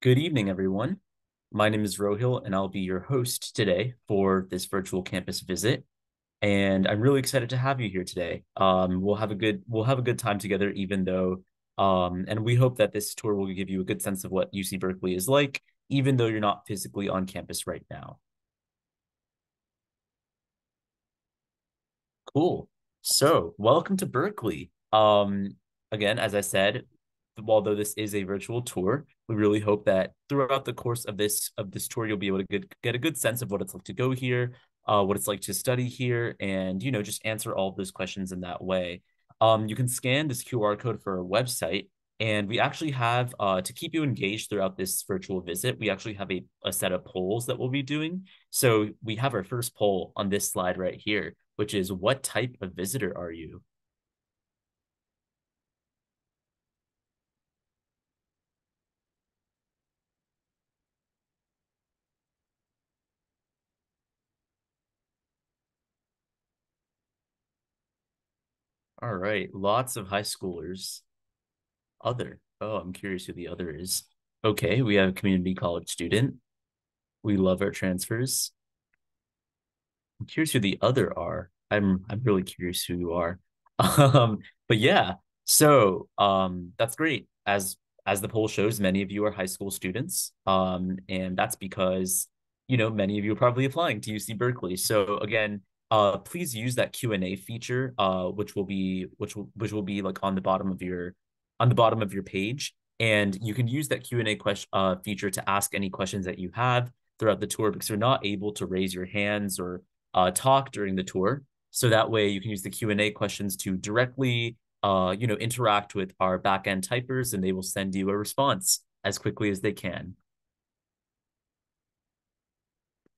Good evening, everyone. My name is Rohil, and I'll be your host today for this virtual campus visit. And I'm really excited to have you here today. We'll have a good time together, even though, and we hope that this tour will give you a good sense of what UC Berkeley is like, even though you're not physically on campus right now. Cool. So, welcome to Berkeley. Again, as I said, although this is a virtual tour, we really hope that throughout the course of this tour, you'll be able to get a good sense of what it's like to go here, what it's like to study here, and just answer all of those questions in that way. You can scan this QR code for our website, and we actually have to keep you engaged throughout this virtual visit. We actually have a set of polls that we'll be doing. So we have our first poll on this slide right here, which is what type of visitor are you? All right, lots of high schoolers. Other. Oh, I'm curious who the other is. Okay, we have a community college student. We love our transfers. I'm curious who the other are. I'm really curious who you are. But yeah, so that's great. As the poll shows, many of you are high school students. And that's because many of you are probably applying to UC Berkeley. So again, please use that Q&A feature, which will be like on the bottom of your page. And you can use that Q&A question feature to ask any questions that you have throughout the tour because you're not able to raise your hands or talk during the tour. So that way you can use the Q&A questions to directly, interact with our backend typers, and they will send you a response as quickly as they can.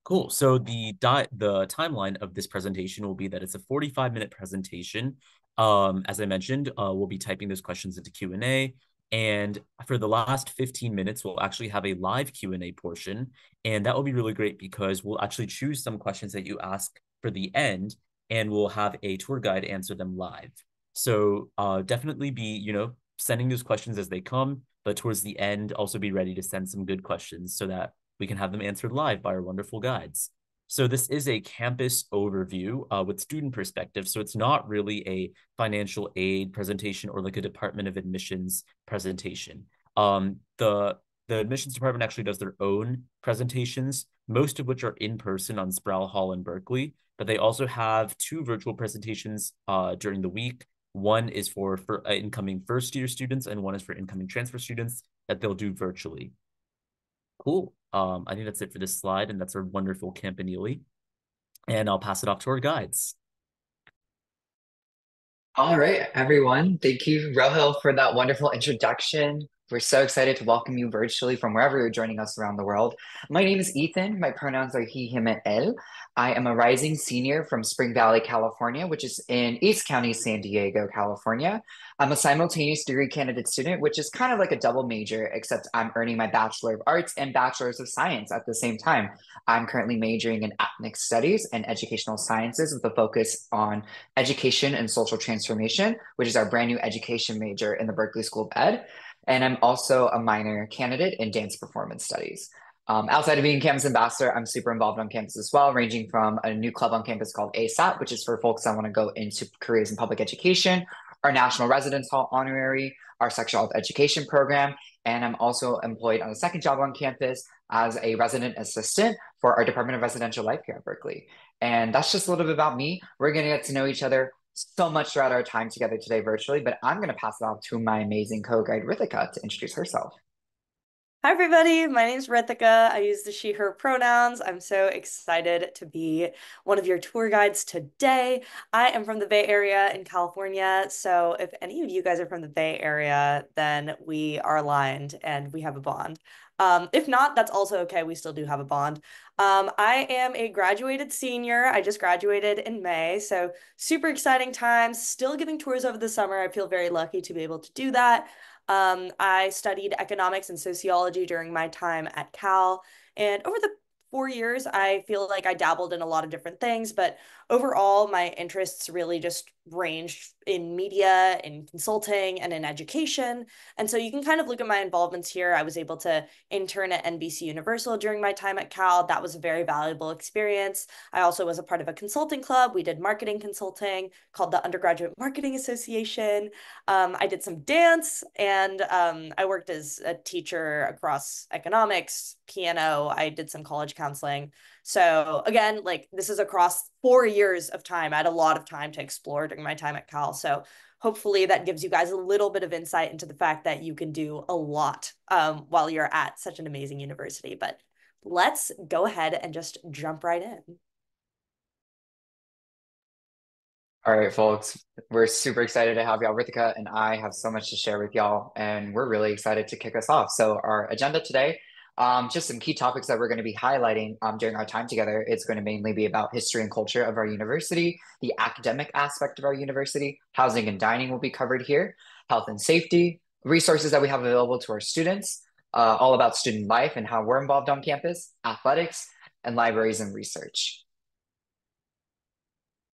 Cool. So the timeline of this presentation will be that it's a 45-minute presentation. As I mentioned, we'll be typing those questions into Q&A. And for the last 15 minutes, we'll actually have a live Q&A portion. And that will be really great because we'll actually choose some questions that you ask for the end, and we'll have a tour guide answer them live. So definitely be, sending those questions as they come, but towards the end, also be ready to send some good questions so that we can have them answered live by our wonderful guides. So this is a campus overview with student perspective. So it's not really a financial aid presentation or like a Department of Admissions presentation. The admissions department actually does their own presentations, most of which are in person on Sproul Hall in Berkeley, but they also have two virtual presentations during the week. One is for incoming first year students, and one is for incoming transfer students that they'll do virtually. Cool. I think that's it for this slide, and that's our wonderful campanile. And I'll pass it off to our guides. All right, everyone. Thank you, Rohil, for that wonderful introduction. We're so excited to welcome you virtually from wherever you're joining us around the world. My name is Ethan. My pronouns are he, him, and elle. I am a rising senior from Spring Valley, California, which is in East County, San Diego, California. I'm a simultaneous degree candidate student, which is kind of like a double major, except I'm earning my Bachelor of Arts and Bachelor's of Science at the same time. I'm currently majoring in ethnic studies and educational sciences with a focus on education and social transformation, which is our brand new education major in the Berkeley School of Ed. And I'm also a minor candidate in dance performance studies. Outside of being campus ambassador, I'm super involved on campus as well, ranging from a new club on campus called ASAP, which is for folks that want to go into careers in public education, our National Residence Hall honorary, our sexual health education program, and I'm also employed on a second job on campus as a resident assistant for our Department of Residential Life here at Berkeley. And that's just a little bit about me. We're going to get to know each other so much throughout our time together today virtually, but I'm going to pass it off to my amazing co-guide Ritika to introduce herself. Hi, everybody. My name is Ritika. I use the she, her pronouns. I'm so excited to be one of your tour guides today. I am from the Bay Area in California. So, if any of you guys are from the Bay Area, then we are aligned and we have a bond. If not, that's also okay. We still do have a bond. I am a graduated senior. I just graduated in May. So, super exciting times. Still giving tours over the summer. I feel very lucky to be able to do that. I studied economics and sociology during my time at Cal. And over the 4 years, I feel like I dabbled in a lot of different things, but overall, my interests really just ranged in media, in consulting, and in education. And so you can kind of look at my involvements here. I was able to intern at NBC Universal during my time at Cal. That was a very valuable experience. I also was a part of a consulting club. We did marketing consulting called the Undergraduate Marketing Association. I did some dance, and I worked as a teacher across economics, piano. I did some college counseling. So again, like this is across 4 years of time. I had a lot of time to explore during my time at Cal. So hopefully that gives you guys a little bit of insight into the fact that you can do a lot while you're at such an amazing university. But let's go ahead and just jump right in. All right, folks, we're super excited to have y'all. Ritika and I have so much to share with y'all, and we're really excited to kick us off. So our agenda today, just some key topics that we're going to be highlighting during our time together. It's going to mainly be about history and culture of our university, the academic aspect of our university, housing and dining will be covered here, health and safety, resources that we have available to our students, all about student life and how we're involved on campus, athletics, and libraries and research.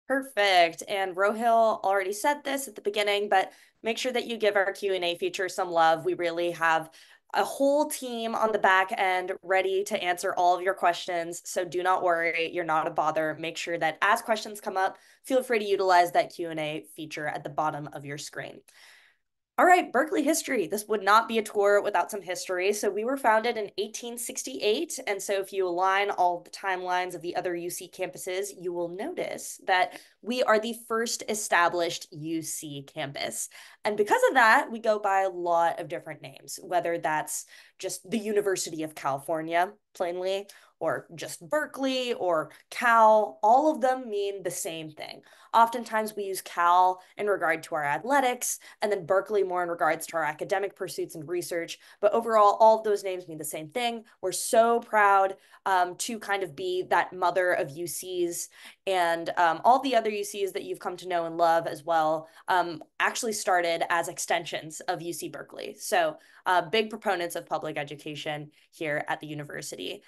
Perfect. And Rohil already said this at the beginning, but make sure that you give our Q&A feature some love. We really have a whole team on the back end ready to answer all of your questions. So do not worry, you're not a bother. Make sure that as questions come up, feel free to utilize that Q&A feature at the bottom of your screen. All right, Berkeley history. This would not be a tour without some history. So we were founded in 1868. And so if you align all the timelines of the other UC campuses, you will notice that we are the first established UC campus. And because of that, we go by a lot of different names, whether that's just the University of California, plainly, or just Berkeley or Cal. All of them mean the same thing. Oftentimes we use Cal in regard to our athletics, and then Berkeley more in regards to our academic pursuits and research. But overall, all of those names mean the same thing. We're so proud to kind of be that mother of UCs, and all the other UCs that you've come to know and love as well actually started as extensions of UC Berkeley. So big proponents of public education here at the university.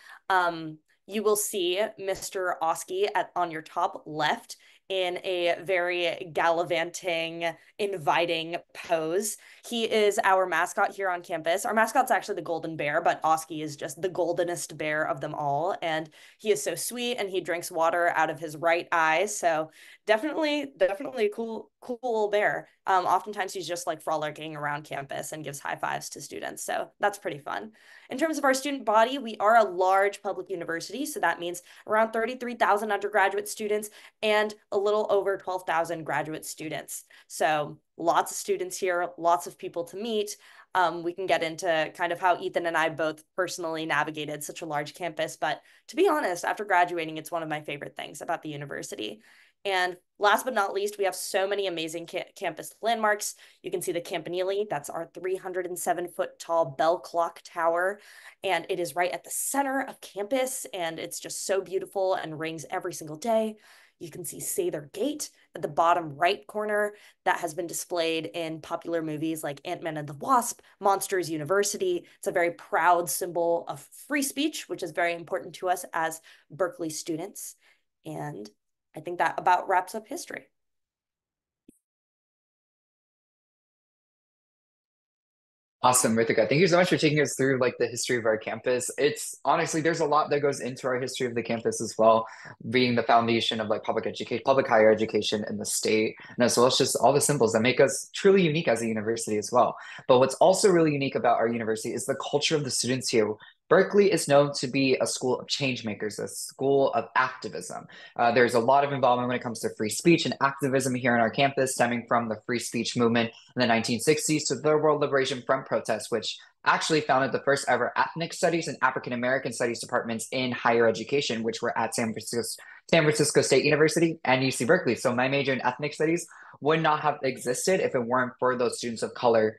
You will see Mr. Oski on your top left in a very gallivanting, inviting pose. He is our mascot here on campus. Our mascot's actually the golden bear, but Oski is just the goldenest bear of them all. And he is so sweet, and he drinks water out of his right eye. So definitely a cool little bear. Oftentimes he's just like frolicking around campus and gives high fives to students. So that's pretty fun. In terms of our student body, we are a large public university. So that means around 33,000 undergraduate students and a little over 12,000 graduate students. So lots of students here, lots of people to meet. We can get into kind of how Ethan and I both personally navigated such a large campus. But to be honest, after graduating, it's one of my favorite things about the university. And last but not least, we have so many amazing campus landmarks. You can see the Campanile. That's our 307-foot tall bell clock tower. And it is right at the center of campus. And it's just so beautiful and rings every single day. You can see Sather Gate at the bottom right corner that has been displayed in popular movies like Ant-Man and the Wasp, Monsters University. It's a very proud symbol of free speech, which is very important to us as Berkeley students. And I think that about wraps up history. Awesome, Ritika. Thank you so much for taking us through like the history of our campus. It's honestly, there's a lot that goes into our history of the campus as well, being the foundation of like public education, public higher education in the state, and as well as just all the symbols that make us truly unique as a university as well. But what's also really unique about our university is the culture of the students here. Berkeley is known to be a school of change makers, a school of activism. There's a lot of involvement when it comes to free speech and activism here on our campus, stemming from the free speech movement in the 1960s to Third World Liberation Front protests, which actually founded the first ever ethnic studies and African American studies departments in higher education, which were at San Francisco State University and UC Berkeley. So my major in ethnic studies would not have existed if it weren't for those students of color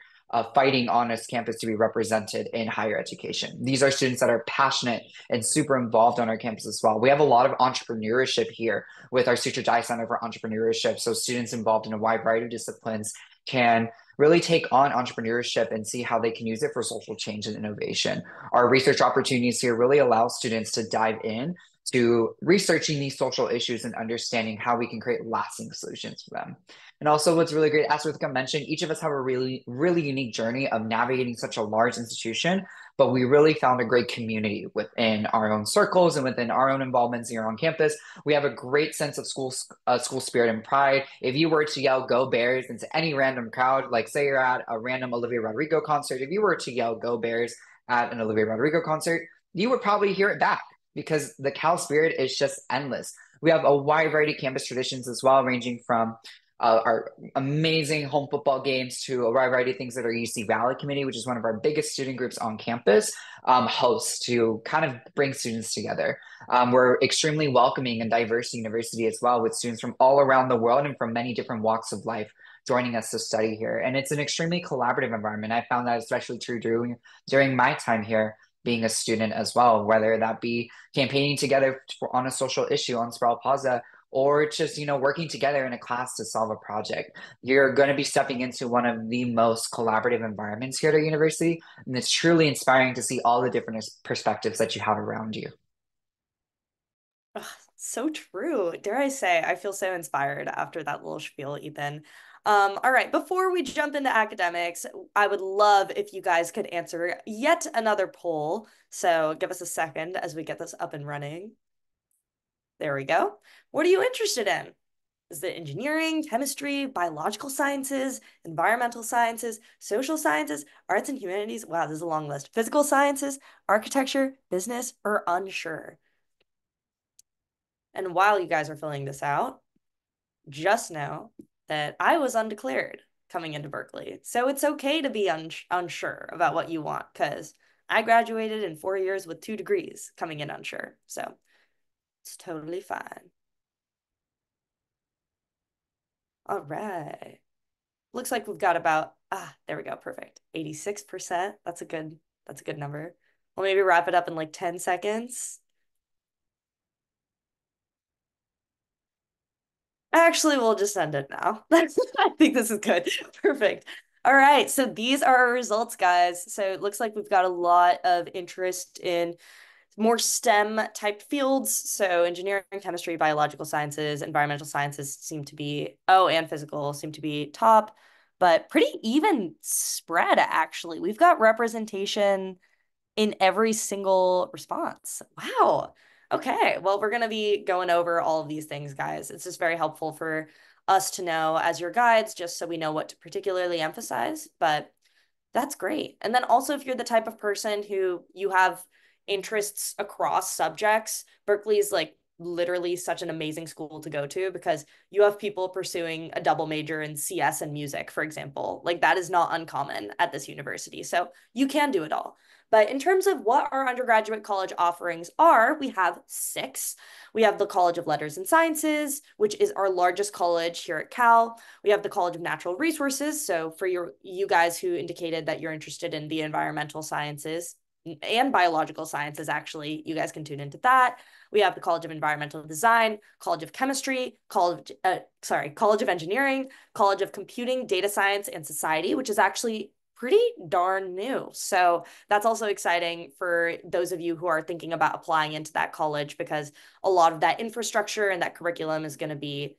fighting on this campus to be represented in higher education. These are students that are passionate and super involved on our campus as well. We have a lot of entrepreneurship here with our Sutra Dai Center for Entrepreneurship. So students involved in a wide variety of disciplines can really take on entrepreneurship and see how they can use it for social change and innovation. Our research opportunities here really allow students to dive in to researching these social issues and understanding how we can create lasting solutions for them. And also what's really great, as Ritika mentioned, each of us have a really, really unique journey of navigating such a large institution, but we really found a great community within our own circles and within our own involvements here on campus. We have a great sense of school spirit and pride. If you were to yell "Go Bears" into any random crowd, like say you're at a random Olivia Rodrigo concert, if you were to yell "Go Bears" at an Olivia Rodrigo concert, you would probably hear it back because the Cal spirit is just endless. We have a wide variety of campus traditions as well, ranging from our amazing home football games to a wide variety of things that our UC Valley Committee, which is one of our biggest student groups on campus, hosts to kind of bring students together. We're extremely welcoming and diverse university as well, with students from all around the world and from many different walks of life joining us to study here. And it's an extremely collaborative environment. I found that especially true during my time here being a student as well, whether that be campaigning together on a social issue on Sproul Plaza, or just, working together in a class to solve a project. You're going to be stepping into one of the most collaborative environments here at our university, and it's truly inspiring to see all the different perspectives that you have around you. Ugh, so true. Dare I say, I feel so inspired after that little spiel, Ethan. All right, before we jump into academics, I would love if you guys could answer yet another poll. So give us a second as we get this up and running. There we go. What are you interested in? Is it engineering, chemistry, biological sciences, environmental sciences, social sciences, arts and humanities? Wow, this is a long list. Physical sciences, architecture, business, or unsure? And while you guys are filling this out, just know that I was undeclared coming into Berkeley. So it's okay to be unsure about what you want, because I graduated in 4 years with 2 degrees coming in unsure. So it's totally fine. All right. Looks like we've got about, there we go, perfect. 86%. That's a good number. We'll maybe wrap it up in like 10 seconds. Actually, we'll just end it now. I think this is good. Perfect. All right, so these are our results, guys. So it looks like we've got a lot of interest in more STEM type fields. So engineering, chemistry, biological sciences, environmental sciences seem to be, and physical seem to be top, but pretty even spread, actually. We've got representation in every single response. Wow. Okay, well, we're going to be going over all of these things, guys. It's just very helpful for us to know as your guides, just so we know what to particularly emphasize. But that's great. And then also, if you're the type of person who you have interests across subjects, Berkeley is like literally such an amazing school to go to, because you have people pursuing a double major in CS and music, for example. Like that is not uncommon at this university. So you can do it all. But in terms of what our undergraduate college offerings are, we have 6. We have the College of Letters and Sciences, which is our largest college here at Cal. We have the College of Natural Resources. So for you guys who indicated that you're interested in the environmental sciences and biological sciences, actually, you guys can tune into that. We have the College of Environmental Design, College of Chemistry, College of Engineering, College of Computing, Data Science, and Society, which is actually pretty darn new. So that's also exciting for those of you who are thinking about applying into that college, because a lot of that infrastructure and that curriculum is going to be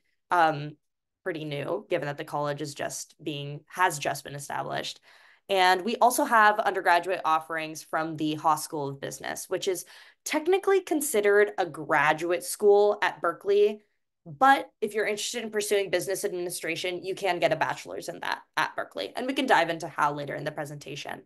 pretty new, given that the college has just been established. And we also have undergraduate offerings from the Haas School of Business, which is technically considered a graduate school at Berkeley. But if you're interested in pursuing business administration, you can get a bachelor's in that at Berkeley. And we can dive into how later in the presentation.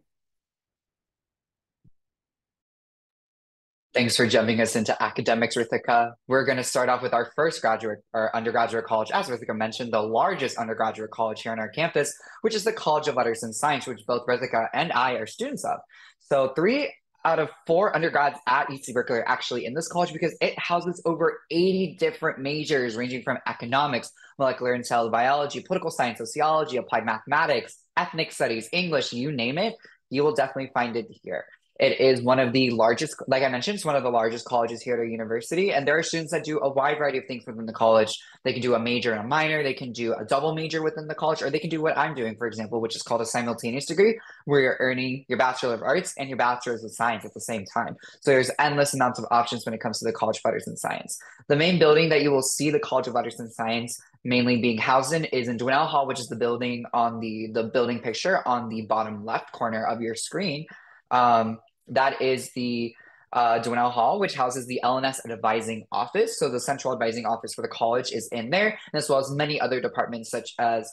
Thanks for jumping us into academics, Ritika. We're going to start off with our first undergraduate college, as Ritika mentioned, the largest undergraduate college here on our campus, which is the College of Letters and Science, which both Ritika and I are students of. So 3 out of 4 undergrads at UC Berkeley are actually in this college, because it houses over 80 different majors, ranging from economics, molecular and cell biology, political science, sociology, applied mathematics, ethnic studies, English, you name it, you will definitely find it here. It is one of the largest, like I mentioned, it's one of the largest colleges here at our university. And there are students that do a wide variety of things within the college. They can do a major and a minor, they can do a double major within the college, or they can do what I'm doing, for example, which is called a simultaneous degree, where you're earning your Bachelor of Arts and your Bachelor's of Science at the same time. So there's endless amounts of options when it comes to the College of Arts and Science. The main building that you will see the College of Arts and Science mainly being housed in is in Dwinell Hall, which is the building on the building picture on the bottom left corner of your screen. That is the Dwinell Hall, which houses the LNS Advising Office. So the central advising office for the college is in there, as well as many other departments such as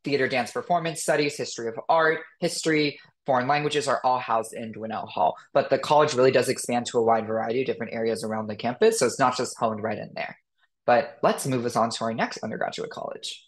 theater, dance, performance studies, history of art, history, foreign languages are all housed in Dwinell Hall. But the college really does expand to a wide variety of different areas around the campus, so it's not just honed right in there. But let's move us on to our next undergraduate college.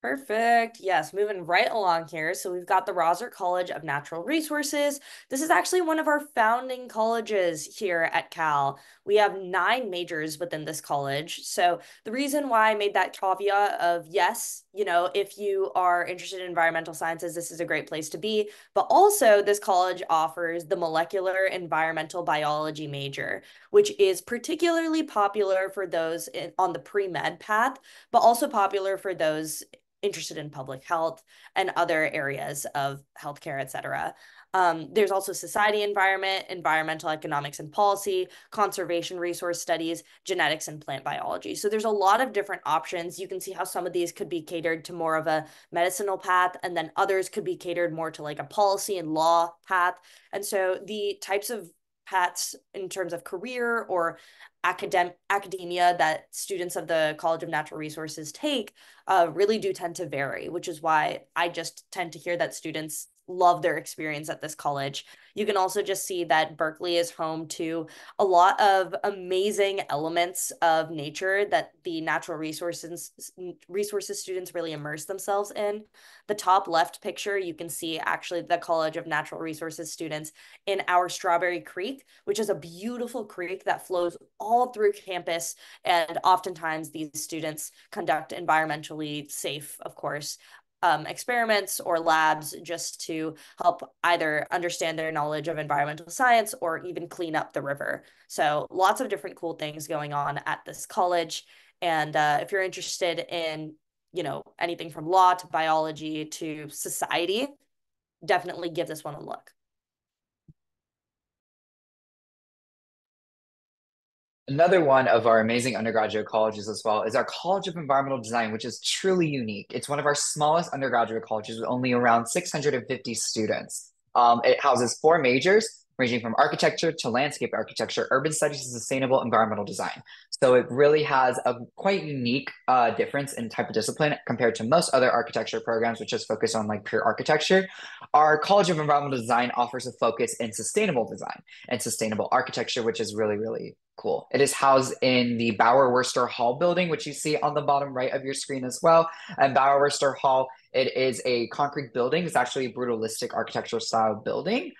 Perfect. Yes, moving right along here. So we've got the Rosser College of Natural Resources. This is actually one of our founding colleges here at Cal. We have 9 majors within this college. So the reason why I made that caveat of yes, if you are interested in environmental sciences, this is a great place to be. But also this college offers the molecular environmental biology major, which is particularly popular for those on the pre-med path, but also popular for those interested in public health and other areas of healthcare, et cetera. There's also society environment, environmental economics and policy, conservation resource studies, genetics, and plant biology. So there's a lot of different options. You can see how some of these could be catered to more of a medicinal path, and then others could be catered more to like a policy and law path. And so the types of paths in terms of career or academia that students of the College of Natural Resources take really do tend to vary, which is why I just tend to hear that students love their experience at this college. You can also just see that Berkeley is home to a lot of amazing elements of nature that the natural resources students really immerse themselves in. The top left picture, you can see actually the College of Natural Resources students in our Strawberry Creek, which is a beautiful creek that flows all through campus. And oftentimes these students conduct environmentally safe, of course, experiments or labs just to help either understand their knowledge of environmental science or even clean up the river. So lots of different cool things going on at this college. And if you're interested in, anything from law to biology to society, definitely give this one a look. Another one of our amazing undergraduate colleges as well is our College of Environmental Design, which is truly unique. It's one of our smallest undergraduate colleges with only around 650 students. It houses 4 majors, ranging from architecture to landscape architecture, urban studies, and sustainable environmental design. So it really has a quite unique difference in type of discipline compared to most other architecture programs, which just focus on like pure architecture. Our College of Environmental Design offers a focus in sustainable design and sustainable architecture, which is really, really cool. It is housed in the Bauer Worcester Hall building, which you see on the bottom right of your screen as well. And Bauer Worcester Hall, it is a concrete building. It's actually a brutalistic architectural style building,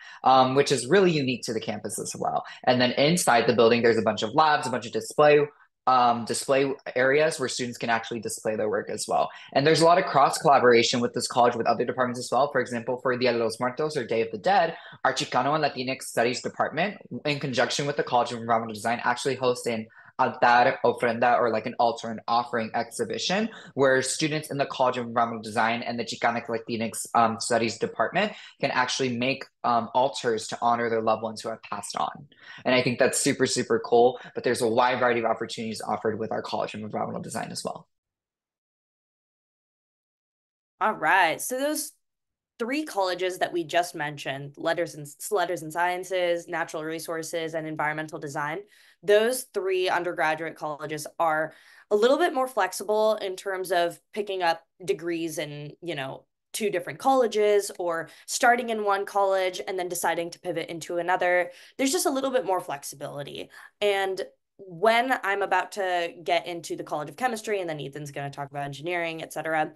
which is really unique to the campus as well. And then inside the building, there's a bunch of labs, a bunch of display areas where students can actually display their work as well. And there's a lot of cross collaboration with this college with other departments as well. For example, for Dia de los Muertos or Day of the Dead, our Chicano and Latinx Studies department, in conjunction with the College of Environmental Design, actually hosts an altar ofrenda, or like an altar and offering exhibition, where students in the College of Environmental Design and the Chicanic Latinx Studies department can actually make altars to honor their loved ones who have passed on. And I think that's super, super cool. But there's a wide variety of opportunities offered with our College of Environmental Design as well. All right. So those 3 colleges that we just mentioned, letters and sciences, natural resources, and environmental design, those 3 undergraduate colleges are a little bit more flexible in terms of picking up degrees in, 2 different colleges, or starting in one college and then deciding to pivot into another. There's just a little bit more flexibility. And when I'm about to get into the College of Chemistry, and then Ethan's going to talk about engineering, et cetera,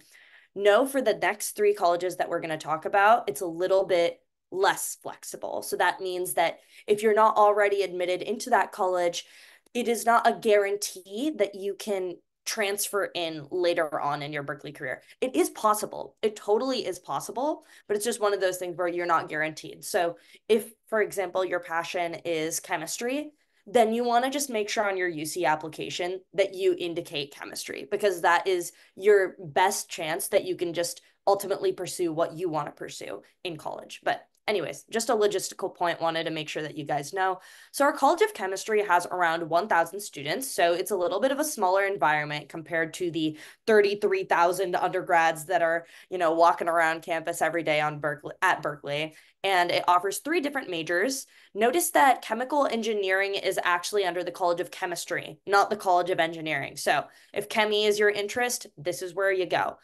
no, for the next 3 colleges that we're going to talk about, it's a little bit less flexible. So that means that if you're not already admitted into that college, it is not a guarantee that you can transfer in later on in your Berkeley career. It is possible. It totally is possible, but it's just one of those things where you're not guaranteed. So if, for example, your passion is chemistry, then you want to just make sure on your UC application that you indicate chemistry, because that is your best chance that you can just ultimately pursue what you want to pursue in college. But anyways, just a logistical point, wanted to make sure that you guys know. So our College of Chemistry has around 1,000 students, so it's a little bit of a smaller environment compared to the 33,000 undergrads that are, walking around campus every day at Berkeley. And it offers 3 different majors. Notice that chemical engineering is actually under the College of Chemistry, not the College of Engineering. So if chemi is your interest, this is where you go.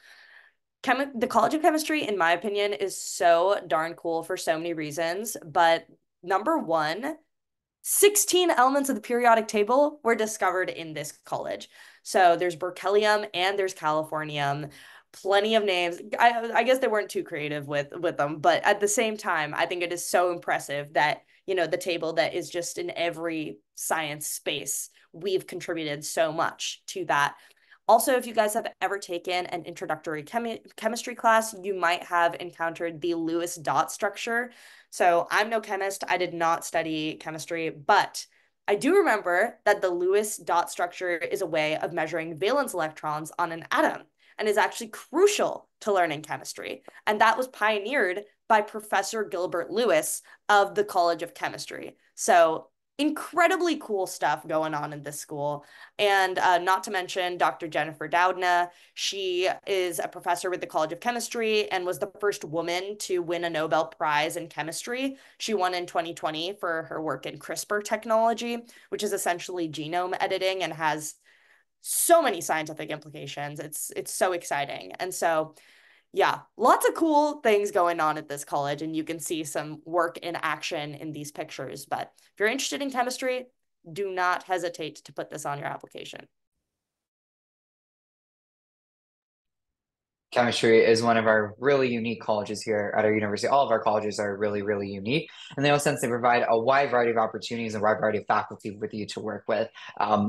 The College of Chemistry, in my opinion, is so darn cool for so many reasons. But number one, 16 elements of the periodic table were discovered in this college. So there's berkelium and there's californium. Plenty of names. I guess they weren't too creative with them, but at the same time, I think it is so impressive that, the table that is just in every science space, we've contributed so much to that. Also, if you guys have ever taken an introductory chemistry class, you might have encountered the Lewis dot structure. So I'm no chemist. I did not study chemistry, but I do remember that the Lewis dot structure is a way of measuring valence electrons on an atom and is actually crucial to learning chemistry. And that was pioneered by Professor Gilbert Lewis of the College of Chemistry. So incredibly cool stuff going on in this school. And not to mention Dr. Jennifer Doudna. She is a professor with the College of Chemistry and was the first woman to win a Nobel Prize in chemistry. She won in 2020 for her work in CRISPR technology, which is essentially genome editing and has so many scientific implications. It's so exciting. And so yeah, lots of cool things going on at this college, and you can see some work in action in these pictures. But if you're interested in chemistry, do not hesitate to put this on your application. Chemistry is one of our really unique colleges here at our university. All of our colleges are really, really unique. And in a sense, they provide a wide variety of opportunities and a wide variety of faculty with you to work with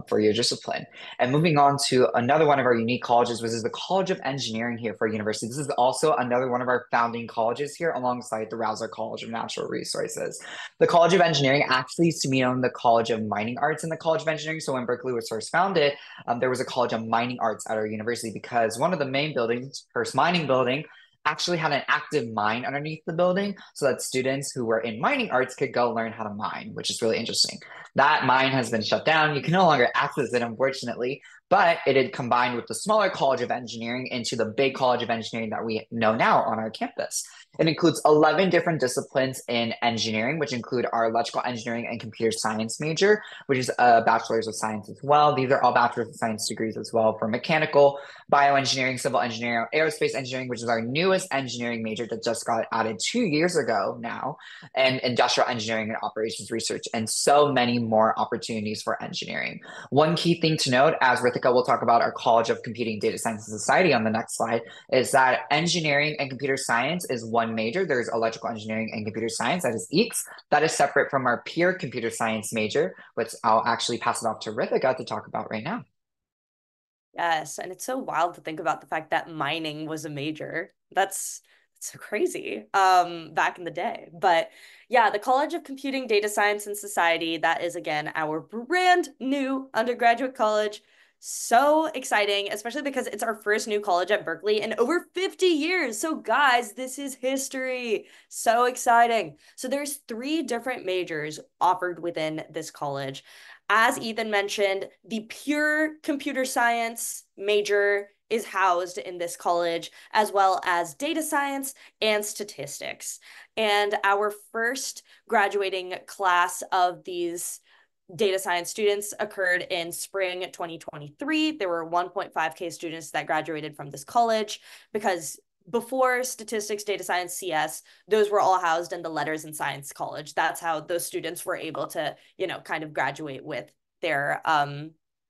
for your discipline. And moving on to another one of our unique colleges, which is the College of Engineering here for our university. This is also another one of our founding colleges here alongside the Rausser College of Natural Resources. The College of Engineering actually used to be known the College of Mining Arts and the College of Engineering. So when Berkeley was first founded, there was a College of Mining Arts at our university because one of the main buildings, first mining building, actually had an active mine underneath the building so that students who were in mining arts could go learn how to mine, which is really interesting. That mine has been shut down. You can no longer access it, unfortunately, but it had combined with the smaller College of Engineering into the big College of Engineering that we know now on our campus. It includes 11 different disciplines in engineering, which include our electrical engineering and computer science major, which is a bachelor's of science as well. These are all bachelor's of science degrees as well for mechanical, bioengineering, civil engineering, aerospace engineering, which is our newest engineering major that just got added 2 years ago now, and industrial engineering and operations research, and so many more opportunities for engineering. One key thing to note, as Ritika will talk about our College of Computing, Data Science, and Society on the next slide, is that engineering and computer science is one major. There's electrical engineering and computer science, that is EECS. That is separate from our pure computer science major, which I'll actually pass it off to Ritika to talk about right now. Yes, and it's so wild to think about the fact that mining was a major. That's so crazy back in the day. But yeah, the College of Computing, Data Science, and Society, that is again our brand new undergraduate college. So exciting, especially because it's our first new college at Berkeley in over 50 years. So guys, this is history. So exciting. So there's 3 different majors offered within this college. As Ethan mentioned, the pure computer science major is housed in this college, as well as data science and statistics. And our first graduating class of these data science students occurred in spring 2023. There were 1.5K students that graduated from this college because before statistics, data science, CS, those were all housed in the letters and science college. That's how those students were able to, kind of graduate with their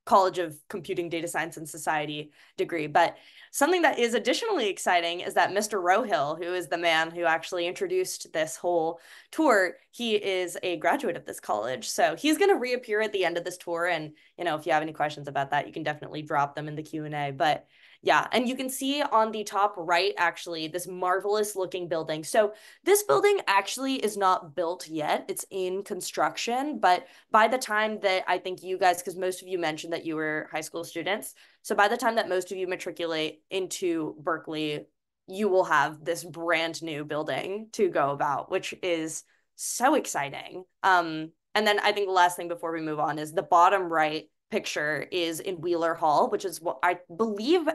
College of Computing, Data Science, and Society degree. But something that is additionally exciting is that Mr. Rohil, who is the man who actually introduced this whole tour, he is a graduate of this college. So he's going to reappear at the end of this tour. And, if you have any questions about that, you can definitely drop them in the Q&A. But yeah, and you can see on the top right, actually, this marvelous looking building. So this building actually is not built yet. It's in construction, but by the time that I think you guys, because most of you mentioned that you were high school students, so by the time that most of you matriculate into Berkeley, you will have this brand new building to go about, which is so exciting. And then I think the last thing before we move on is the bottom right picture is in Wheeler Hall, which is what I believe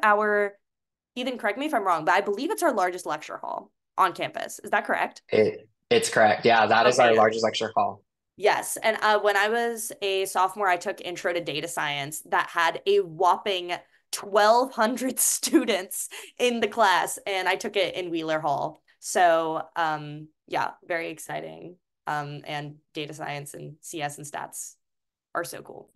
Ethan, correct me if I'm wrong, but I believe it's our largest lecture hall on campus. Is that correct? It's correct. Yeah, that is our largest lecture hall. Yes. And when I was a sophomore, I took Intro to Data Science that had a whopping 1,200 students in the class, and I took it in Wheeler Hall. So yeah, very exciting. And data science and CS and stats are so cool.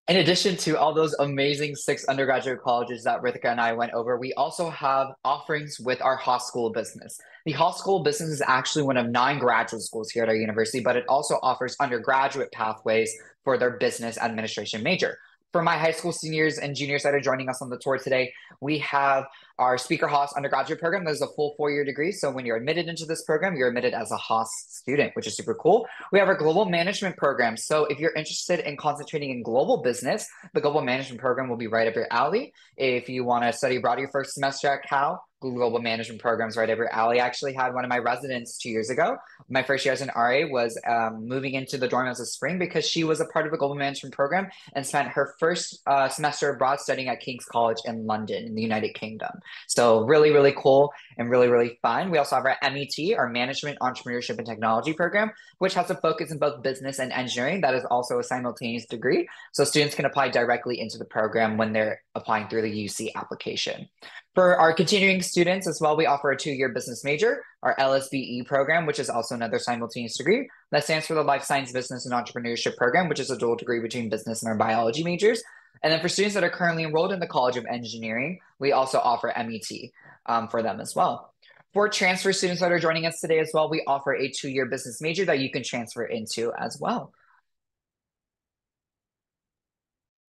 In addition to all those amazing 6 undergraduate colleges that Ritika and I went over, we also have offerings with our Haas School of Business. The Haas School of Business is actually one of 9 graduate schools here at our university, but it also offers undergraduate pathways for their business administration major. For my high school seniors and juniors that are joining us on the tour today, we have our Speaker Haas undergraduate program. That is a full 4-year degree. So when you're admitted into this program, you're admitted as a Haas student, which is super cool. We have our global management program. So if you're interested in concentrating in global business, the global management program will be right up your alley. If you want to study abroad your first semester at Cal, global management programs right up your alley. I actually had one of my residents 2 years ago. My first year as an RA was moving into the dorm as a spring because she was a part of the global management program and spent her first semester abroad studying at King's College in London in the United Kingdom. So really, really cool and really, really fun. We also have our MET, our Management, Entrepreneurship, and Technology program, which has a focus in both business and engineering. That is also a simultaneous degree. So students can apply directly into the program when they're applying through the UC application. For our continuing students as well, we offer a 2-year business major, our LSBE program, which is also another simultaneous degree. That stands for the Life Science Business and Entrepreneurship program, which is a dual degree between business and our biology majors. And then for students that are currently enrolled in the College of Engineering, we also offer MET for them as well. For transfer students that are joining us today as well, we offer a 2-year business major that you can transfer into as well.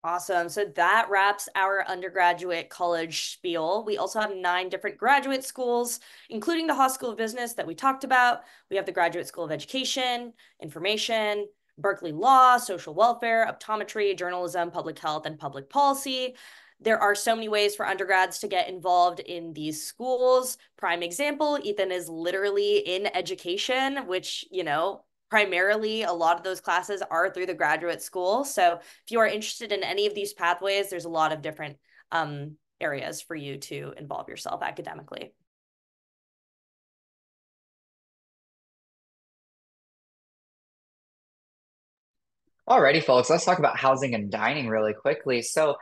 Awesome. So that wraps our undergraduate college spiel. We also have 9 different graduate schools, including the Haas School of Business that we talked about. We have the Graduate School of Education, Information, Berkeley Law, Social Welfare, Optometry, Journalism, Public Health, and Public Policy. There are so many ways for undergrads to get involved in these schools. Prime example, Ethan is literally in education, which, primarily a lot of those classes are through the graduate school. So if you are interested in any of these pathways, there's a lot of different areas for you to involve yourself academically. Alrighty, folks, let's talk about housing and dining really quickly. So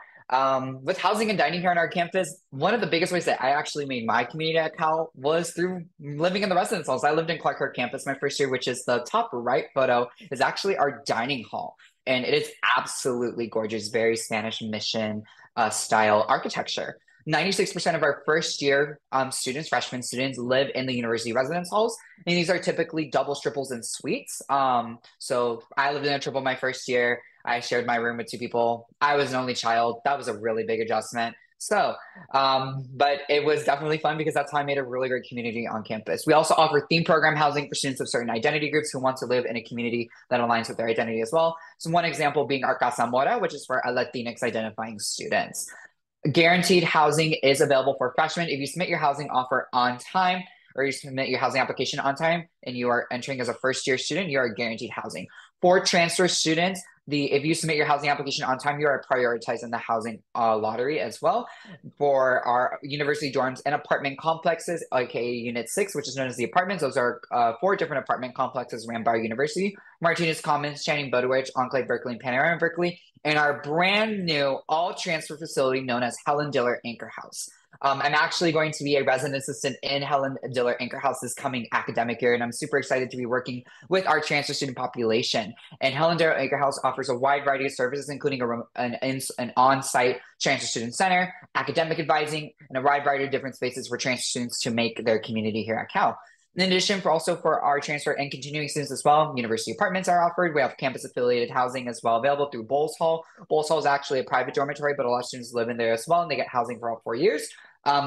with housing and dining here on our campus, one of the biggest ways that I actually made my community at Cal was through living in the residence halls. I lived in Clark Kirk campus my first year, which is the top right photo is actually our dining hall. And it is absolutely gorgeous, very Spanish Mission style architecture. 96% of our first year freshman students, live in the university residence halls. And these are typically doubles, triples, and suites. So I lived in a triple my first year. I shared my room with 2 people. I was an only child. That was a really big adjustment. So, but it was definitely fun because that's how I made a really great community on campus. We also offer theme program housing for students of certain identity groups who want to live in a community that aligns with their identity as well. So one example being our Casa Mora, which is for Latinx identifying students. Guaranteed housing is available for freshmen. If you submit your housing offer on time, or you submit your housing application on time, and you are entering as a first-year student, you are guaranteed housing. For transfer students, if you submit your housing application on time, you are prioritized in the housing lottery as well. For our university dorms and apartment complexes, aka Unit 6, which is known as the apartments, those are 4 different apartment complexes ran by our university: Martinez Commons, Channing Bowditch, Enclave Berkeley, and Panorama Berkeley, and our brand new all-transfer facility known as Helen Diller Anchor House. I'm actually going to be a resident assistant in Helen Diller Inkerhouse this coming academic year, and I'm super excited to be working with our transfer student population. And Helen Diller Inkerhouse offers a wide variety of services, including an on-site transfer student center, academic advising, and a wide variety of different spaces for transfer students to make their community here at Cal. In addition, for our transfer and continuing students as well, university apartments are offered. We have campus-affiliated housing as well available through Bowles Hall. Bowles Hall is actually a private dormitory, but a lot of students live in there as well, and they get housing for all 4 years.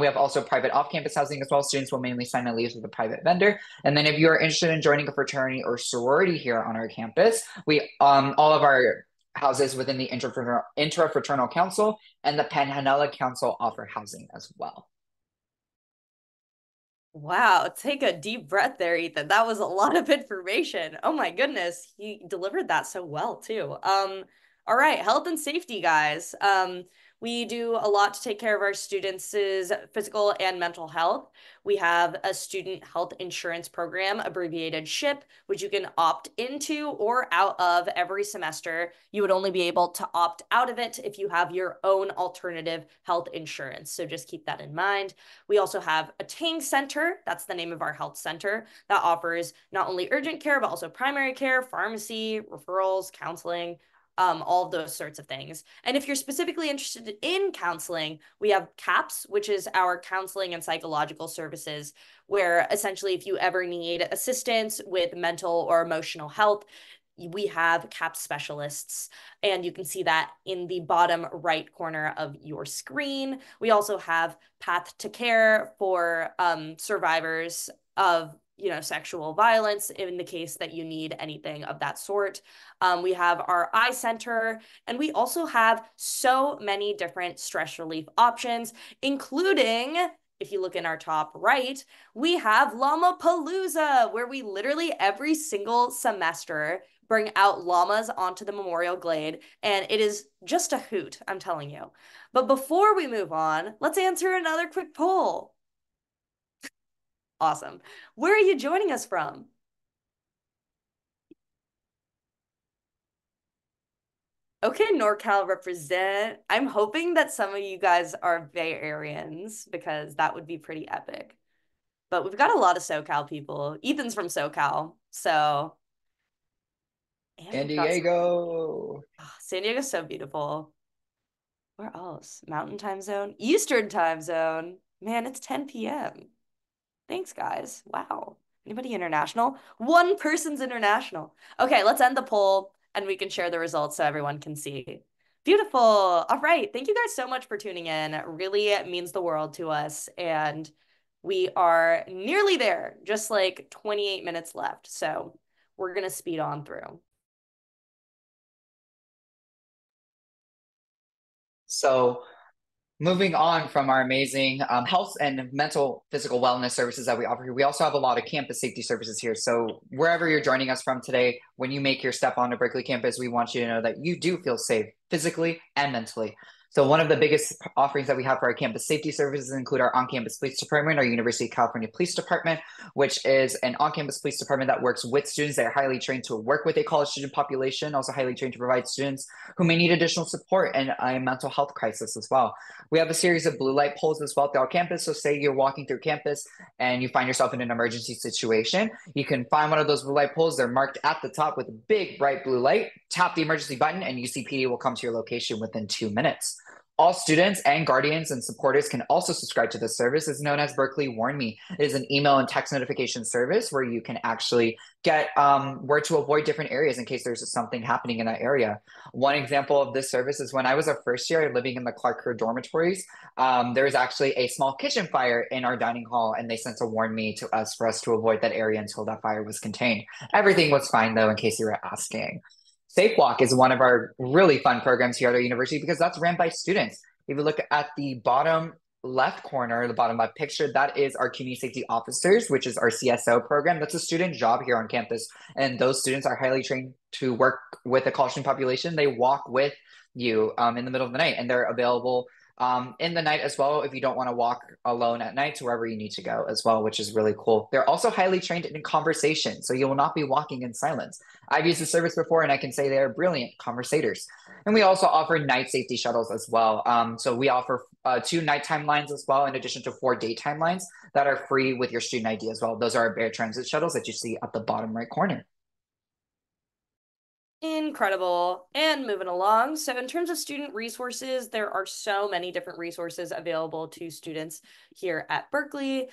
We have also private off-campus housing as well. Students will mainly sign a lease with a private vendor. And then if you're interested in joining a fraternity or sorority here on our campus, we all of our houses within the Intra-Fraternal Council and the Panhandle Council offer housing as well. Wow, take a deep breath there, Ethan. That was a lot of information. Oh my goodness, he delivered that so well too. All right, health and safety, guys. We do a lot to take care of our students' physical and mental health. We have a student health insurance program, abbreviated SHIP, which you can opt into or out of every semester. You would only be able to opt out of it if you have your own alternative health insurance. So just keep that in mind. We also have a TANG center. That's the name of our health center that offers not only urgent care, but also primary care, pharmacy, referrals, counseling, all of those sorts of things. And if you're specifically interested in counseling, we have CAPS, which is our counseling and psychological services, where essentially if you ever need assistance with mental or emotional health, we have CAPS specialists, and you can see that in the bottom right corner of your screen. We also have Path to Care for survivors of sexual violence in the case that you need anything of that sort. We have our eye center, and we also have so many different stress relief options, including, if you look in our top right, we have Llama-palooza, where we literally every single semester bring out llamas onto the Memorial Glade, and it is just a hoot, I'm telling you. But before we move on, let's answer another quick poll. Awesome. Where are you joining us from? Okay, NorCal represent. I'm hoping that some of you guys are Bay Areans because that would be pretty epic. But we've got a lot of SoCal people. Ethan's from SoCal, so. And San Diego. San Diego's so beautiful. Where else? Mountain time zone? Eastern time zone. Man, it's 10 p.m. Thanks, guys. Wow. Anybody international? One person's international. Okay, let's end the poll and we can share the results so everyone can see. Beautiful. All right. Thank you guys so much for tuning in. It really means the world to us. And we are nearly there, just like 28 minutes left. So we're going to speed on through. So moving on from our amazing health and mental physical wellness services that we offer here, we also have a lot of campus safety services here. So wherever you're joining us from today, when you make your step onto Berkeley campus, we want you to know that you do feel safe physically and mentally. So one of the biggest offerings that we have for our campus safety services include our on-campus police department, our University of California Police Department, which is an on-campus police department that works with students that are highly trained to work with a college student population, also highly trained to provide students who may need additional support in a mental health crisis as well. We have a series of blue light poles as well throughout campus. So say you're walking through campus and you find yourself in an emergency situation, you can find one of those blue light poles. They're marked at the top with a big bright blue light, tap the emergency button, and UCPD will come to your location within 2 minutes. All students and guardians and supporters can also subscribe to this service. It's known as Berkeley Warn Me. It is an email and text notification service where you can actually get where to avoid different areas in case there's something happening in that area. One example of this service is when I was a first year living in the Clark Kerr dormitories, there was actually a small kitchen fire in our dining hall, and they sent a warn me to us for us to avoid that area until that fire was contained. Everything was fine though, in case you were asking. Safe Walk is one of our really fun programs here at our university because that's ran by students. If you look at the bottom left corner, the bottom left picture, that is our community safety officers, which is our CSO program. That's a student job here on campus. And those students are highly trained to work with the college student population. They walk with you in the middle of the night, and they're available in the night as well if you don't want to walk alone at night to wherever you need to go as well, which is really cool. They're also highly trained in conversation, so you will not be walking in silence. I've used the service before, and I can say they're brilliant conversators. And we also offer night safety shuttles as well. So we offer two nighttime lines as well, in addition to 4 daytime lines that are free with your student ID as well. Those are our Bear Transit shuttles that you see at the bottom right corner. Incredible. And moving along. So, in terms of student resources, there are so many different resources available to students here at Berkeley.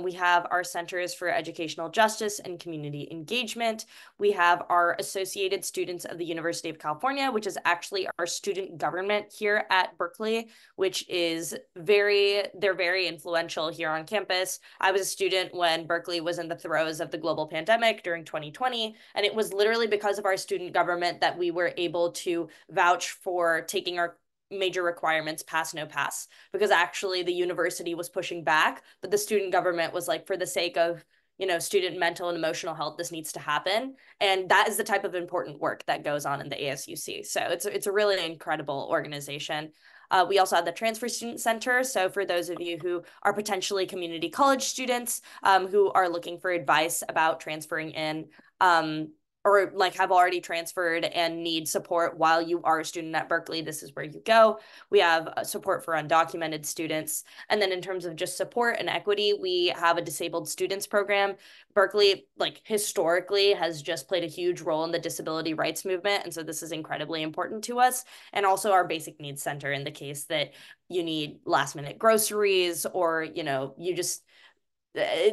We have our Centers for Educational Justice and Community Engagement. We have our Associated Students of the University of California, which is actually our student government here at Berkeley, which is they're very influential here on campus. I was a student when Berkeley was in the throes of the global pandemic during 2020, and it was literally because of our student government that we were able to vouch for taking our major requirements pass no pass, because actually the university was pushing back, but the student government was like, for the sake of student mental and emotional health, this needs to happen. And that is the type of important work that goes on in the ASUC. So it's a really incredible organization. We also have the Transfer Student Center. So for those of you who are potentially community college students who are looking for advice about transferring in, or like have already transferred and need support while you are a student at Berkeley, this is where you go. We have support for undocumented students. And then in terms of just support and equity, we have a disabled students program. Berkeley, like historically, has just played a huge role in the disability rights movement. And so this is incredibly important to us. And also our basic needs center in the case that you need last minute groceries, or, you just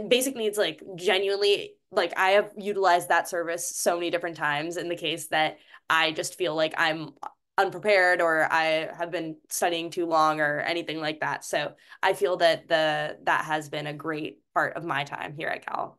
basic needs, like genuinely, like I have utilized that service so many different times in the case that I just feel like I'm unprepared, or I have been studying too long, or anything like that. So I feel that that has been a great part of my time here at Cal.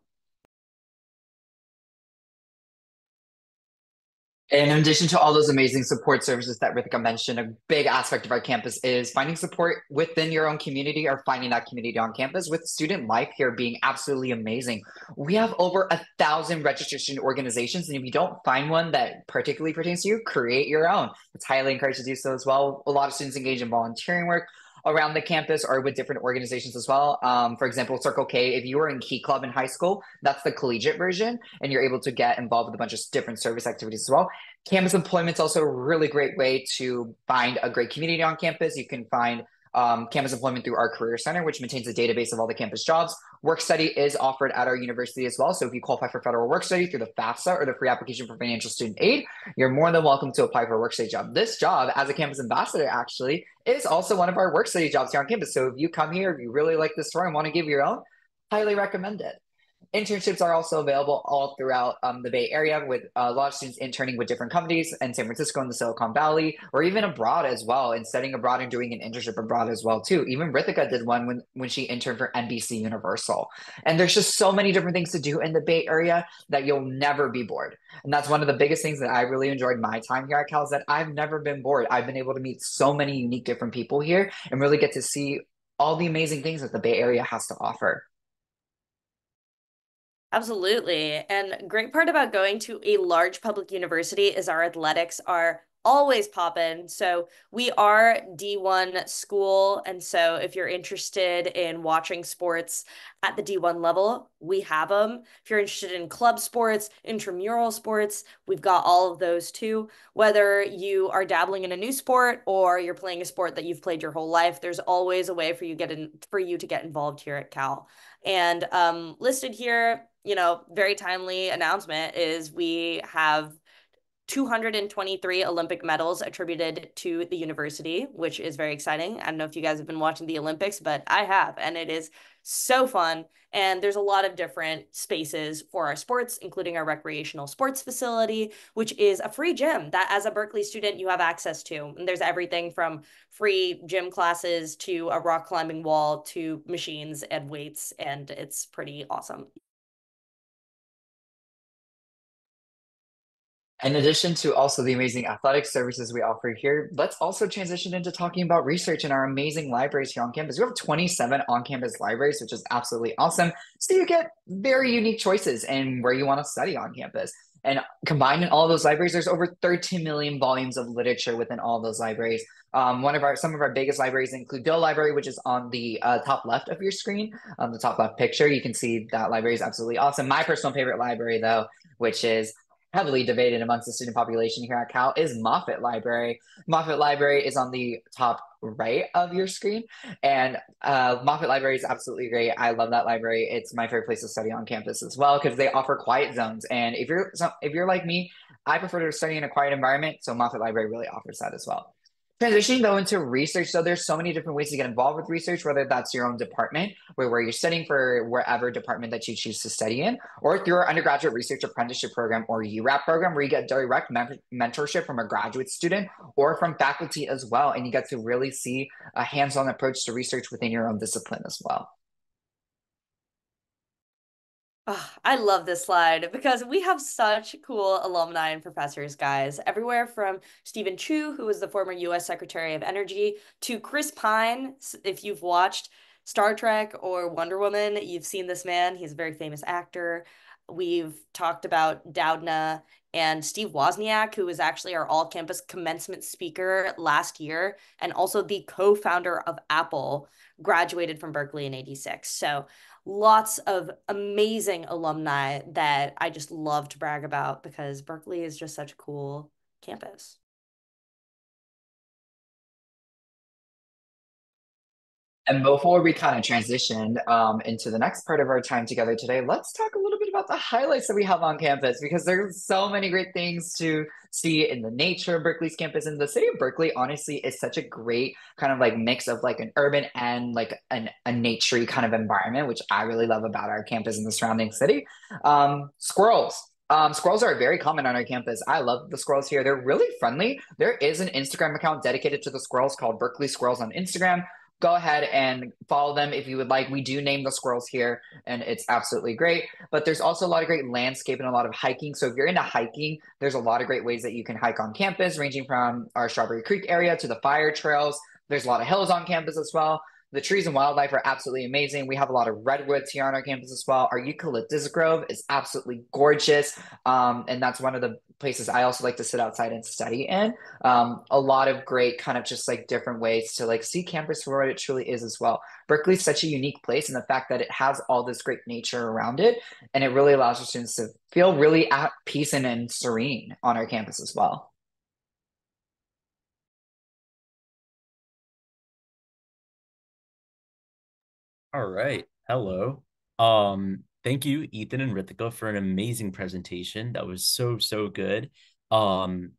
In addition to all those amazing support services that Ritika mentioned, a big aspect of our campus is finding support within your own community, or finding that community on campus, with student life here being absolutely amazing. We have over 1,000 registration organizations, and if you don't find one that particularly pertains to you, create your own. It's highly encouraged to do so as well. A lot of students engage in volunteering work around the campus or with different organizations as well. For example, Circle K, if you were in Key Club in high school, that's the collegiate version, and you're able to get involved with a bunch of different service activities as well. Campus employment is also a really great way to find a great community on campus. You can find campus employment through our Career Center, which maintains a database of all the campus jobs. Work study is offered at our university as well. So if you qualify for federal work study through the FAFSA, or the free application for financial student aid, you're more than welcome to apply for a work study job. This job, as a campus ambassador, actually is also one of our work study jobs here on campus. So if you come here, if you really like this story and want to give your own, highly recommend it. Internships are also available all throughout the Bay Area, with a lot of students interning with different companies in San Francisco and the Silicon Valley, or even abroad as well, and studying abroad and doing an internship abroad as well too. Even Ritika did one when she interned for NBC Universal. And there's just so many different things to do in the Bay Area that you'll never be bored. And that's one of the biggest things that I really enjoyed my time here at Cal, is that I've never been bored. I've been able to meet so many unique different people here and really get to see all the amazing things that the Bay Area has to offer. Absolutely. And great part about going to a large public university is our athletics are always poppin'. So we are D1 school. And so if you're interested in watching sports at the D1 level, we have them. If you're interested in club sports, intramural sports, we've got all of those too. Whether you are dabbling in a new sport or you're playing a sport that you've played your whole life, there's always a way for you to get involved here at Cal. And listed here, very timely announcement is we have 223 Olympic medals attributed to the university, which is very exciting. I don't know if you guys have been watching the Olympics, but I have, and it is so fun. And there's a lot of different spaces for our sports, including our recreational sports facility, which is a free gym that as a Berkeley student, you have access to. And there's everything from free gym classes to a rock climbing wall to machines and weights, and it's pretty awesome. In addition to also the amazing athletic services we offer here, let's also transition into talking about research in our amazing libraries here on campus. We have 27 on-campus libraries, which is absolutely awesome. So you get very unique choices in where you want to study on campus. And combined in all those libraries, there's over 13 million volumes of literature within all those libraries. Some of our biggest libraries include Dill Library, which is on the top left of your screen, on the top left picture. You can see that library is absolutely awesome. My personal favorite library, though, which is heavily debated amongst the student population here at Cal, is Moffitt Library. Moffitt Library is on the top right of your screen. And Moffett Library is absolutely great. I love that library. It's my favorite place to study on campus as well because they offer quiet zones. And if you're like me, I prefer to study in a quiet environment. So Moffett Library really offers that as well. Transitioning though into research, so there's so many different ways to get involved with research, whether that's your own department, where you're studying for wherever department that you choose to study in, or through our undergraduate research apprenticeship program or URAP program, where you get direct mentorship from a graduate student or from faculty as well, and you get to really see a hands-on approach to research within your own discipline as well. Oh, I love this slide because we have such cool alumni and professors, guys. Everywhere from Stephen Chu, who was the former US Secretary of Energy, to Chris Pine. If you've watched Star Trek or Wonder Woman, you've seen this man. He's a very famous actor. We've talked about Doudna and Steve Wozniak, who was actually our all-campus commencement speaker last year, and also the co-founder of Apple, graduated from Berkeley in '86. So lots of amazing alumni that I just love to brag about because Berkeley is just such a cool campus. And before we kind of transition into the next part of our time together today, let's talk a little bit about the highlights that we have on campus because there's so many great things to see in the nature of Berkeley's campus. And the city of Berkeley, honestly, is such a great kind of like mix of like an urban and like a naturey kind of environment, which I really love about our campus and the surrounding city. Squirrels. Squirrels are very common on our campus. I love the squirrels here. They're really friendly. There is an Instagram account dedicated to the squirrels called Berkeley Squirrels on Instagram. Go ahead and follow them if you would like. We do name the squirrels here, and it's absolutely great. But there's also a lot of great landscape and a lot of hiking. So if you're into hiking, there's a lot of great ways that you can hike on campus, ranging from our Strawberry Creek area to the fire trails. There's a lot of hills on campus as well. The trees and wildlife are absolutely amazing. We have a lot of redwoods here on our campus as well. Our eucalyptus grove is absolutely gorgeous. And that's one of the places I also like to sit outside and study in. A lot of great kind of just like different ways to like see campus for what it truly is as well. Berkeley is such a unique place, and the fact that it has all this great nature around it, and it really allows our students to feel really at peace and serene on our campus as well. All right. Hello. Thank you, Ethan and Ritika, for an amazing presentation. That was so, so good. Um,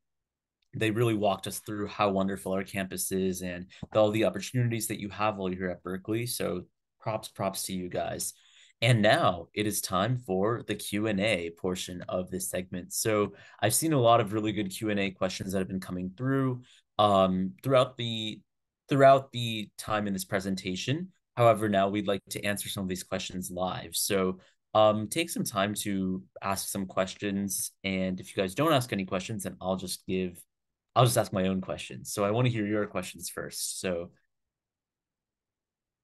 they really walked us through how wonderful our campus is and all the opportunities that you have while you're here at Berkeley. So props to you guys. And now it is time for the Q&A portion of this segment. So I've seen a lot of really good Q&A questions that have been coming through throughout the time in this presentation. However, now we'd like to answer some of these questions live. So take some time to ask some questions. And if you guys don't ask any questions, then I'll just ask my own questions. So I want to hear your questions first. So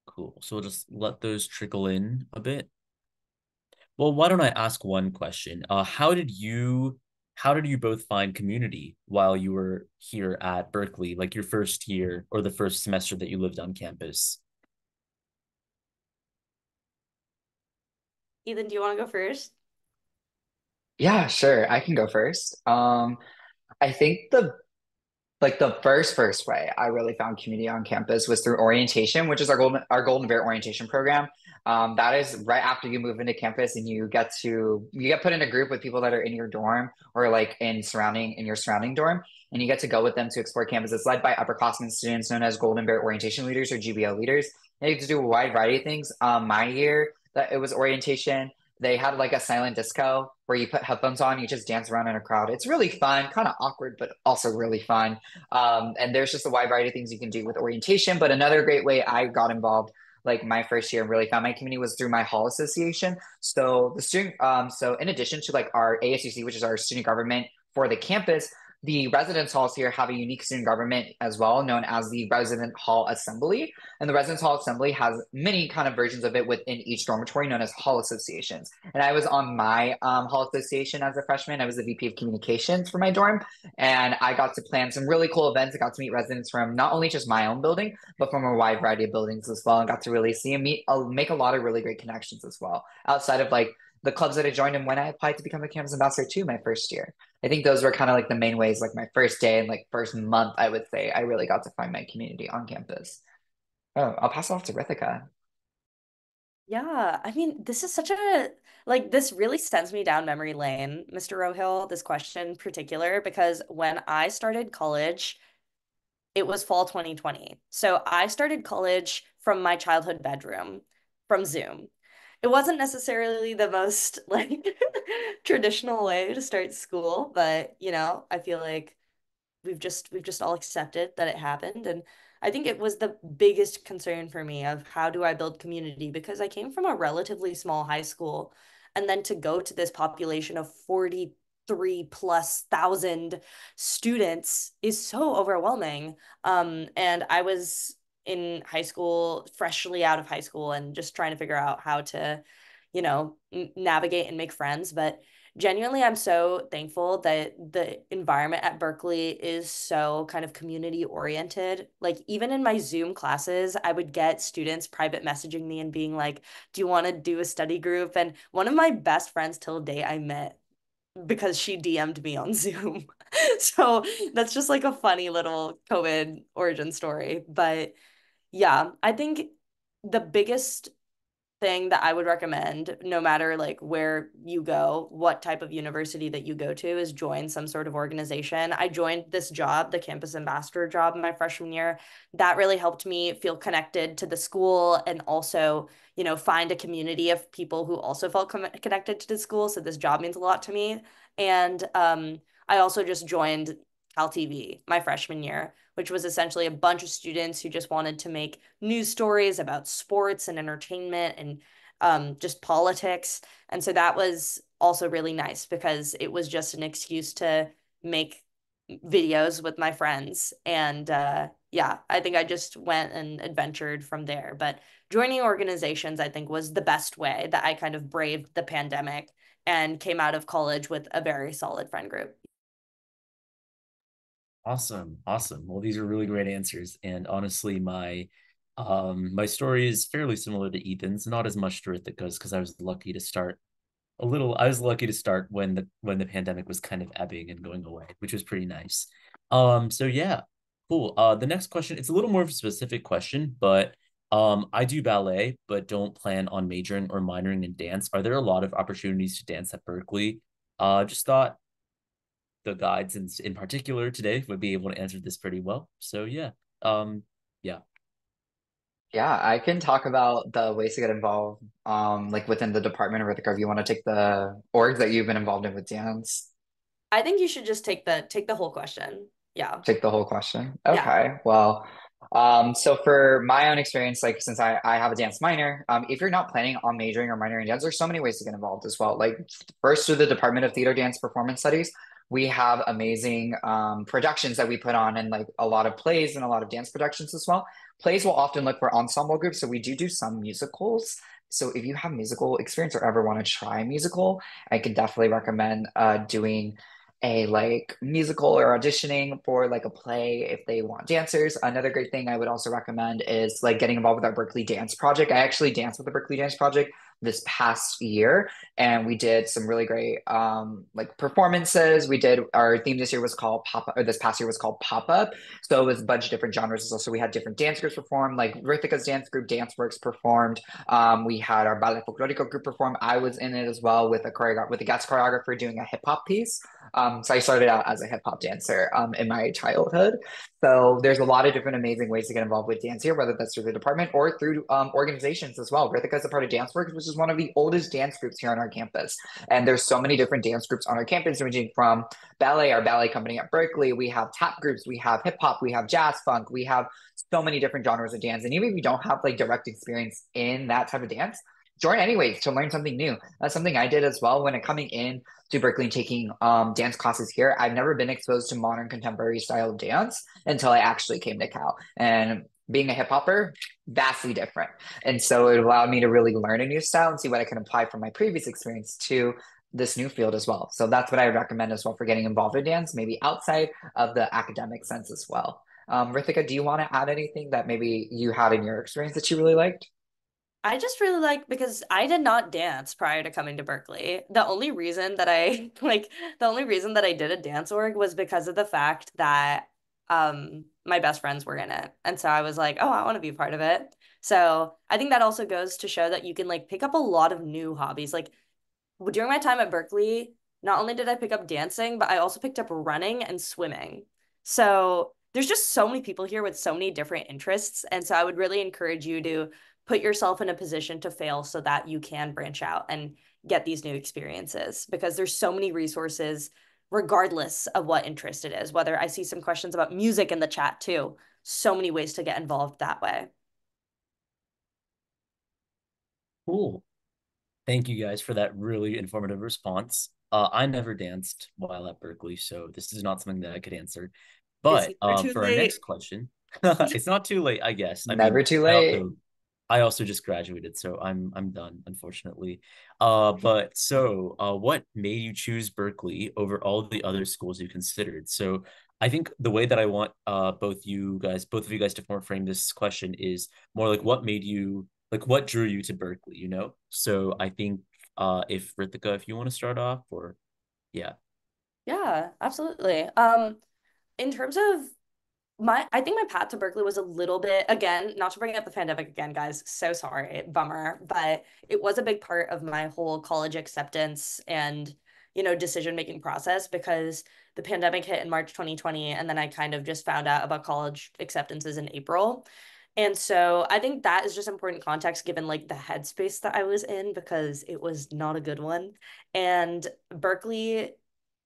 cool. So we'll just let those trickle in a bit. Well, why don't I ask one question? How did you both find community while you were here at Berkeley, like your first year or the first semester that you lived on campus? Ethan, do you want to go first? Yeah, sure. I can go first. I think the first way I really found community on campus was through orientation, which is our Golden Bear orientation program. That is right after you move into campus and you get put in a group with people that are in your dorm or like in your surrounding dorm, and you get to go with them to explore campus. It's led by upperclassmen students known as Golden Bear orientation leaders or GBO leaders. They get to do a wide variety of things. My year that it was orientation. They had like a silent disco where you put headphones on, you just dance around in a crowd. It's really fun, kind of awkward, but also really fun. And there's just a wide variety of things you can do with orientation. But another great way I got involved, like my first year and really found my community, was through my hall association. So in addition to like our ASUC, which is our student government for the campus, the residence halls here have a unique student government as well, known as the Resident Hall Assembly. And the Residence Hall Assembly has many kind of versions of it within each dormitory known as hall associations. And I was on my hall association as a freshman. I was the VP of communications for my dorm. And I got to plan some really cool events. I got to meet residents from not only just my own building, but from a wide variety of buildings as well. And got to really see and make a lot of really great connections as well. Outside of like the clubs that I joined and when I applied to become a campus ambassador too my first year. I think those were kind of like the main ways, like my first day and like first month, I would say I really got to find my community on campus. Oh, I'll pass it off to Rithika. Yeah, I mean, this is such a like this really sends me down memory lane, Mr. Rohil, this question in particular, because when I started college, it was fall 2020. So I started college from my childhood bedroom from Zoom. It wasn't necessarily the most like traditional way to start school, but I feel like we've just all accepted that it happened. And I think it was the biggest concern for me of how do I build community, because I came from a relatively small high school, and then to go to this population of 43 plus thousand students is so overwhelming. And I was in high school, freshly out of high school, and just trying to figure out how to navigate and make friends. But genuinely, I'm so thankful that the environment at Berkeley is so kind of community oriented. Like, even in my Zoom classes, I would get students private messaging me and being like, do you want to do a study group? And one of my best friends till date I met because she DM'd me on Zoom. So that's just like a funny little COVID origin story. But yeah, I think the biggest thing that I would recommend, no matter like where you go, what type of university that you go to, is join some sort of organization. I joined this job, the campus ambassador job, my freshman year. That really helped me feel connected to the school and also, find a community of people who also felt connected to the school. So this job means a lot to me. And I also just joined Cal TV my freshman year, which was essentially a bunch of students who just wanted to make news stories about sports and entertainment and just politics. And so that was also really nice because it was just an excuse to make videos with my friends. And yeah, I think I just went and adventured from there. But joining organizations, I think, was the best way that I kind of braved the pandemic and came out of college with a very solid friend group. Awesome, awesome. Well, these are really great answers, and honestly, my story is fairly similar to Ethan's, not as much to Rithika's because I was lucky to start when the pandemic was kind of ebbing and going away, which was pretty nice. So yeah, cool. The next question, it's a little more of a specific question, but I do ballet, but don't plan on majoring or minoring in dance. Are there a lot of opportunities to dance at Berkeley? Just thought the guides in particular today would be able to answer this pretty well. So yeah, yeah. Yeah, I can talk about the ways to get involved, like within the department or if you want to take the orgs that you've been involved in with dance. I think you should just take the whole question. Yeah. Take the whole question. Yeah. Okay. Well, so for my own experience, like since I have a dance minor, if you're not planning on majoring or minoring in dance, there's so many ways to get involved as well. Like first through the Department of Theater Dance Performance Studies, we have amazing productions that we put on and like a lot of plays and a lot of dance productions as well. Plays will often look for ensemble groups, so we do some musicals. So if you have musical experience or ever want to try a musical, I could definitely recommend doing a like musical or auditioning for like a play if they want dancers. Another great thing I would also recommend is like getting involved with our Berkeley Dance Project. I actually danced with the Berkeley Dance Project this past year and we did some really great like performances. We did our theme this year was called pop or this past year was called pop up. So it was a bunch of different genres. So we had different dance groups perform, like Rithika's dance group, Danceworks performed. We had our Ballet Folklorico group perform. I was in it as well with with a guest choreographer doing a hip hop piece. So I started out as a hip hop dancer in my childhood. So there's a lot of different amazing ways to get involved with dance here, whether that's through the department or through organizations as well. Rithika is a part of Danceworks, which is one of the oldest dance groups here on our campus. And there's so many different dance groups on our campus, ranging from ballet, our ballet company at Berkeley. We have tap groups, we have hip hop, we have jazz funk, we have so many different genres of dance. And even if you don't have like direct experience in that type of dance, join anyways to learn something new. That's something I did as well when coming in to Berkeley and taking dance classes here. I've never been exposed to modern contemporary style of dance until I actually came to Cal. And being a hip hopper, vastly different. And so it allowed me to really learn a new style and see what I can apply from my previous experience to this new field as well. So that's what I recommend as well for getting involved in dance, maybe outside of the academic sense as well. Rithika, do you want to add anything that maybe you had in your experience that you really liked? I just really like because I did not dance prior to coming to Berkeley. The only reason that I the only reason that I did a dance org was because of the fact that my best friends were in it. And so I was like, "Oh, I want to be a part of it." So, I think that also goes to show that you can like pick up a lot of new hobbies. Like during my time at Berkeley, not only did I pick up dancing, but I also picked up running and swimming. So there's just so many people here with so many different interests. And so I would really encourage you to put yourself in a position to fail so that you can branch out and get these new experiences because there's so many resources regardless of what interest it is. Whether I see some questions about music in the chat too, so many ways to get involved that way. Cool. Thank you guys for that really informative response. I never danced while at Berkeley, so this is not something that I could answer. It's But never too for our next late. question, it's not too late, I guess. I Never mean, too I late. also I also just graduated, so I'm done, unfortunately. But so what made you choose Berkeley over all the other schools you considered? So I think the way that I want both of you guys to frame this question is more like what made you like what drew you to Berkeley, you know? So I think if Ritika, if you want to start off, or yeah. Yeah, absolutely. In terms of I think my path to Berkeley was a little bit, again, not to bring up the pandemic again, guys, so sorry, bummer, but it was a big part of my whole college acceptance and, decision-making process because the pandemic hit in March 2020, and then I kind of just found out about college acceptances in April. And so I think that is just important context given like the headspace that I was in because it was not a good one. And Berkeley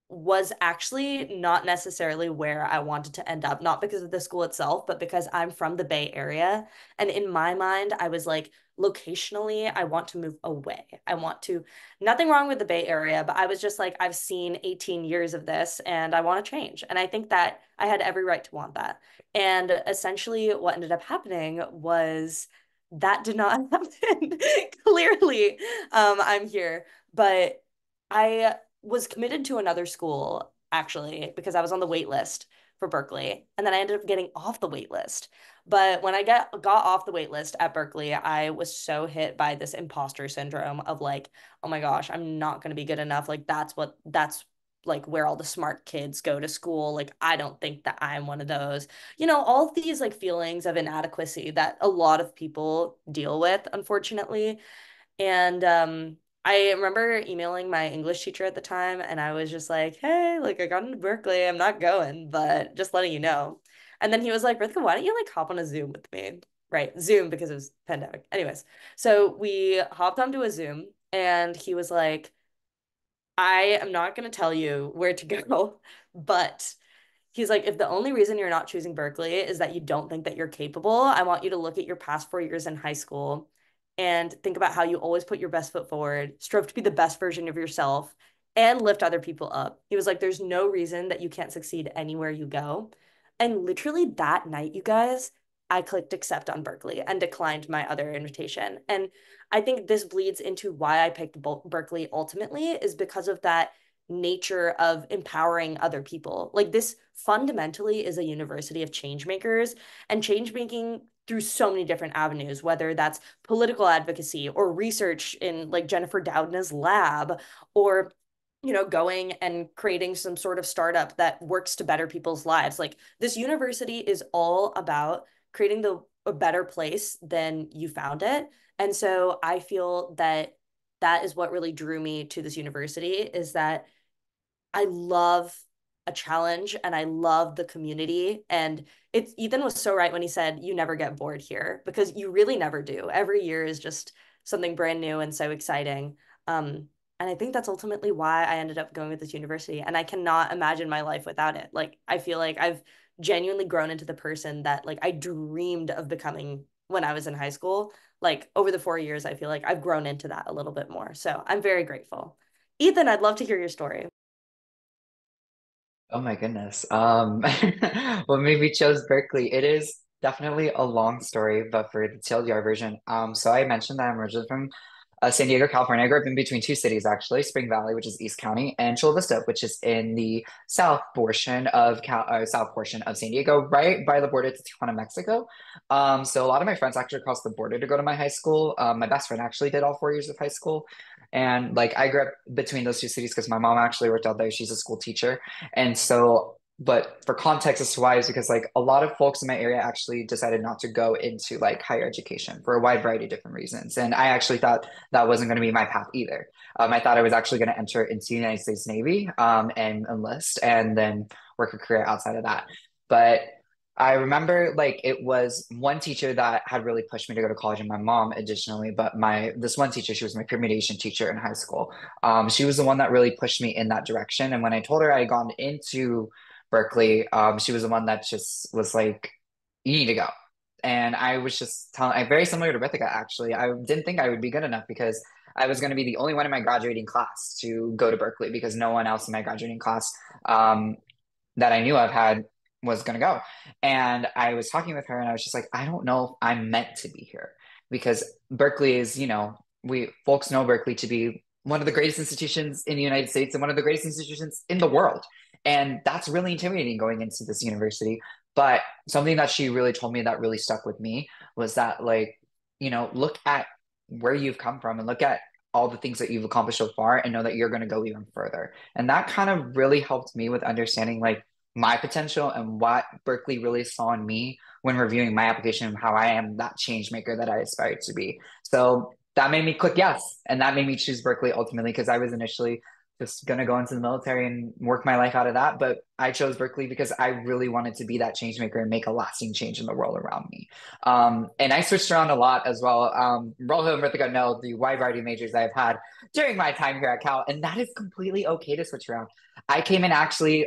was actually not necessarily where I wanted to end up, not because of the school itself, but because I'm from the Bay Area. And in my mind, I was like, locationally, I want to move away. I want to, nothing wrong with the Bay Area, but I was just like, I've seen 18 years of this and I want to change. And I think that I had every right to want that. And essentially, what ended up happening was that did not happen. Clearly, I'm here. But I was committed to another school actually because I was on the wait list for Berkeley and then I ended up getting off the wait list. But when I got off the wait list at Berkeley, I was so hit by this imposter syndrome of like, oh my gosh, I'm not going to be good enough. Like that's like where all the smart kids go to school. Like I don't think that I'm one of those. All of these like feelings of inadequacy that a lot of people deal with, unfortunately. And I remember emailing my English teacher at the time, and I was just like, hey, like I got into Berkeley, I'm not going, but just letting you know. And then he was like, Ritika, why don't you like hop on a Zoom with me? Right, Zoom because it was pandemic. Anyways, so we hopped onto a Zoom, and he was like, I am not going to tell you where to go, but he's like, if the only reason you're not choosing Berkeley is that you don't think that you're capable, I want you to look at your past 4 years in high school and think about how you always put your best foot forward, strove to be the best version of yourself, and lift other people up. He was like, there's no reason that you can't succeed anywhere you go. And literally that night, you guys, I clicked accept on Berkeley and declined my other invitation. And I think this bleeds into why I picked Berkeley ultimately is because of that nature of empowering other people. Like this fundamentally is a university of change makers and change making through so many different avenues, whether that's political advocacy or research in like Jennifer Doudna's lab or going and creating some sort of startup that works to better people's lives. Like this university is all about creating a better place than you found it. And so I feel that that is what really drew me to this university is that I love a challenge and I love the community. And it's Ethan was so right when he said you never get bored here because you really never do. Every year is just something brand new and so exciting. And I think that's ultimately why I ended up going with this university. And I cannot imagine my life without it. Like I feel like I've genuinely grown into the person that like I dreamed of becoming when I was in high school. Like over the 4 years, I feel like I've grown into that a little bit more. So I'm very grateful. Ethan, I'd love to hear your story. Oh my goodness. What made me chose Berkeley? It is definitely a long story, but for the TLDR version, so I mentioned that I'm originally from San Diego, California. I grew up in between two cities, actually, Spring Valley, which is East County, and Chula Vista, which is in the south portion of San Diego, right by the border to Tijuana, Mexico. So a lot of my friends actually crossed the border to go to my high school. My best friend actually did all 4 years of high school. And like I grew up between those two cities because my mom actually worked out there. She's a school teacher. And so but for context as to why is because like a lot of folks in my area actually decided not to go into like higher education for a wide variety of different reasons. And I actually thought that wasn't going to be my path either. I thought I was actually going to enter into the United States Navy and enlist and then work a career outside of that. But I remember like it was one teacher that had really pushed me to go to college and my mom additionally, but this one teacher, she was my permutation teacher in high school. She was the one that really pushed me in that direction. And when I told her I had gone into Berkeley, she was the one that just was like, you need to go. And I was just telling, I very similar to Ritika, actually. I didn't think I would be good enough because I was going to be the only one in my graduating class to go to Berkeley because no one else in my graduating class that I knew of had was going to go. And I was talking with her and I was just like, I don't know if I'm meant to be here because Berkeley is, we folks know Berkeley to be one of the greatest institutions in the United States and one of the greatest institutions in the world. And that's really intimidating going into this university. But something that she really told me that really stuck with me was that, like, look at where you've come from and look at all the things that you've accomplished so far and know that you're going to go even further. And that kind of really helped me with understanding, like, my potential and what Berkeley really saw in me when reviewing my application and how I am that change maker that I aspire to be. So that made me click yes. And that made me choose Berkeley ultimately because I was initially just gonna go into the military and work my life out of that. But I chose Berkeley because I really wanted to be that change maker and make a lasting change in the world around me. And I switched around a lot as well. Rohil and Ritika know the wide variety of majors I've had during my time here at Cal, and that is completely okay to switch around. I came in actually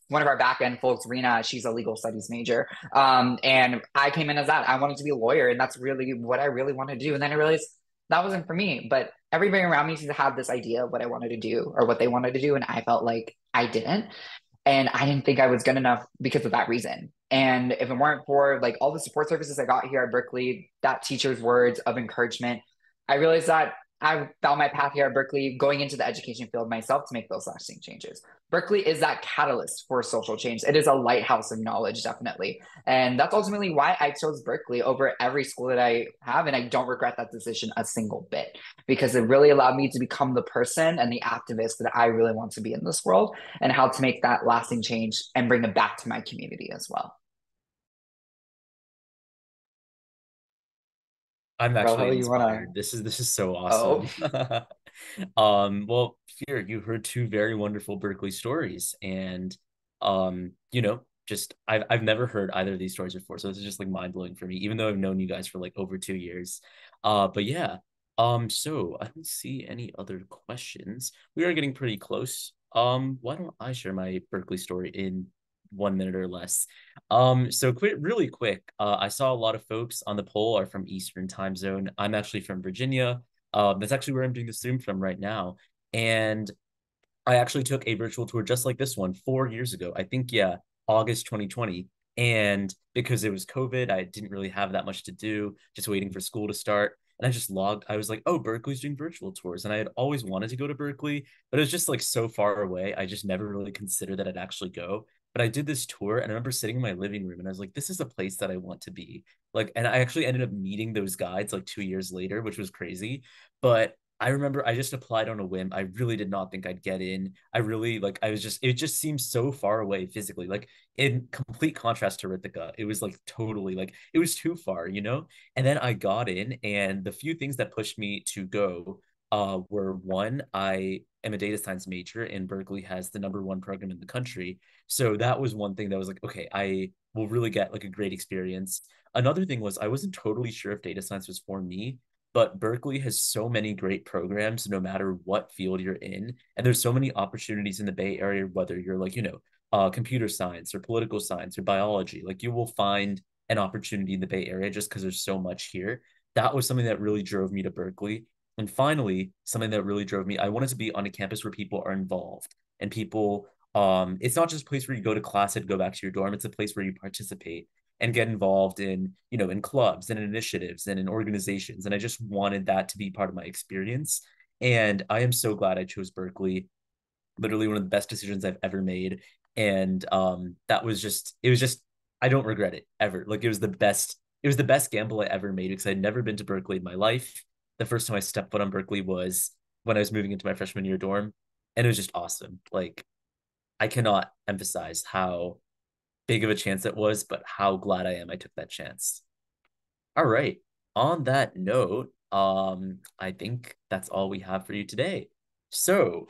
one of our back end folks, Rena, she's a legal studies major. And I came in as that. I wanted to be a lawyer, and that's really what I really wanted to do. And then I realized that wasn't for me, but everybody around me seemed to have this idea of what I wanted to do or what they wanted to do. And I felt like I didn't. And I didn't think I was good enough because of that reason. And if it weren't for like all the support services I got here at Berkeley, that teacher's words of encouragement, I realized that I found my path here at Berkeley going into the education field myself to make those lasting changes. Berkeley is that catalyst for social change. It is a lighthouse of knowledge, definitely. And that's ultimately why I chose Berkeley over every school that I have. And I don't regret that decision a single bit because it really allowed me to become the person and the activist that I really want to be in this world and how to make that lasting change and bring it back to my community as well. I'm actually Rohil, you wanna? inspired. This is so Oh, awesome. Well, here you heard two very wonderful Berkeley stories, and just I've never heard either of these stories before, so this is just like mind blowing for me, even though I've known you guys for like over 2 years. But yeah, so I don't see any other questions. We are getting pretty close. Why don't I share my Berkeley story in 1 minute or less? So really quick, I saw a lot of folks on the poll are from Eastern time zone. I'm actually from Virginia. That's actually where I'm doing the stream from right now. And I actually took a virtual tour just like this one 4 years ago. I think, yeah, August 2020. And because it was COVID, I didn't really have that much to do, just waiting for school to start. And I just logged, I was like, oh, Berkeley's doing virtual tours. And I had always wanted to go to Berkeley, but it was just like so far away. I just never really considered that I'd actually go. But I did this tour and I remember sitting in my living room and I was like, this is a place that I want to be. Like, and I actually ended up meeting those guides like 2 years later, which was crazy. But I remember I just applied on a whim. I really did not think I'd get in. I really like it just seems so far away physically. Like in complete contrast to Ritika, it was like totally like it was too far, you know? And then I got in and the few things that pushed me to go were one, I am a data science major and Berkeley has the #1 program in the country. So that was one thing that was like, okay, I will really get like a great experience. Another thing was I wasn't totally sure if data science was for me, but Berkeley has so many great programs no matter what field you're in. And there's so many opportunities in the Bay Area, whether you're like, computer science or political science or biology, like you will find an opportunity in the Bay Area just because there's so much here. That was something that really drove me to Berkeley. And finally, something that really drove me, I wanted to be on a campus where people are involved and people, it's not just a place where you go to class and go back to your dorm. It's a place where you participate. and get involved in, in clubs and in initiatives and in organizations. And I just wanted that to be part of my experience. And I am so glad I chose Berkeley. Literally one of the best decisions I've ever made. And that was just, it was just, I don't regret it ever. Like it was the best gamble I ever made because I'd never been to Berkeley in my life. The first time I stepped foot on Berkeley was when I was moving into my freshman year dorm. And it was just awesome. Like, I cannot emphasize how big of a chance it was, but how glad I am I took that chance. All right. On that note, I think that's all we have for you today. So,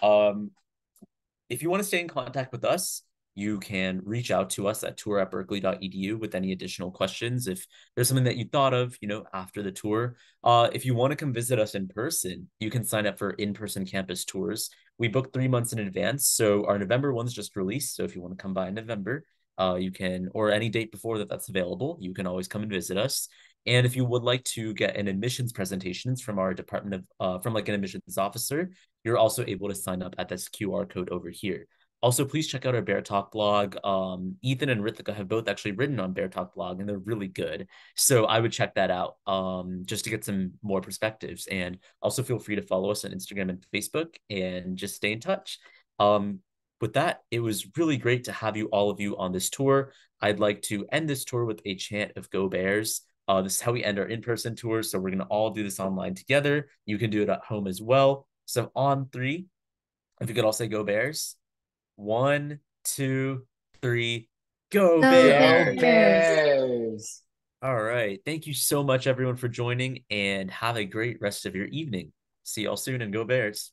if you want to stay in contact with us, you can reach out to us at tour@berkeley.edu with any additional questions. If there's something that you thought of, after the tour, if you want to come visit us in person, you can sign up for in-person campus tours. We book 3 months in advance. So our November one's just released. So if you want to come by in November, you can, or any date before that's available, you can always come and visit us. And if you would like to get an admissions presentations from our department of, from like an admissions officer, you're also able to sign up at this QR code over here. Also, please check out our Bear Talk blog. Ethan and Ritika have both actually written on Bear Talk blog, and they're really good. So I would check that out just to get some more perspectives. And also feel free to follow us on Instagram and Facebook and just stay in touch. With that, it was really great to have all of you on this tour. I'd like to end this tour with a chant of Go Bears. This is how we end our in-person tour. So we're going to all do this online together. You can do it at home as well. So on three, if you could all say Go Bears. 1, 2, 3, Go Bears! Go Bears! All right. Thank you so much, everyone, for joining, and have a great rest of your evening. See y'all soon, and Go Bears.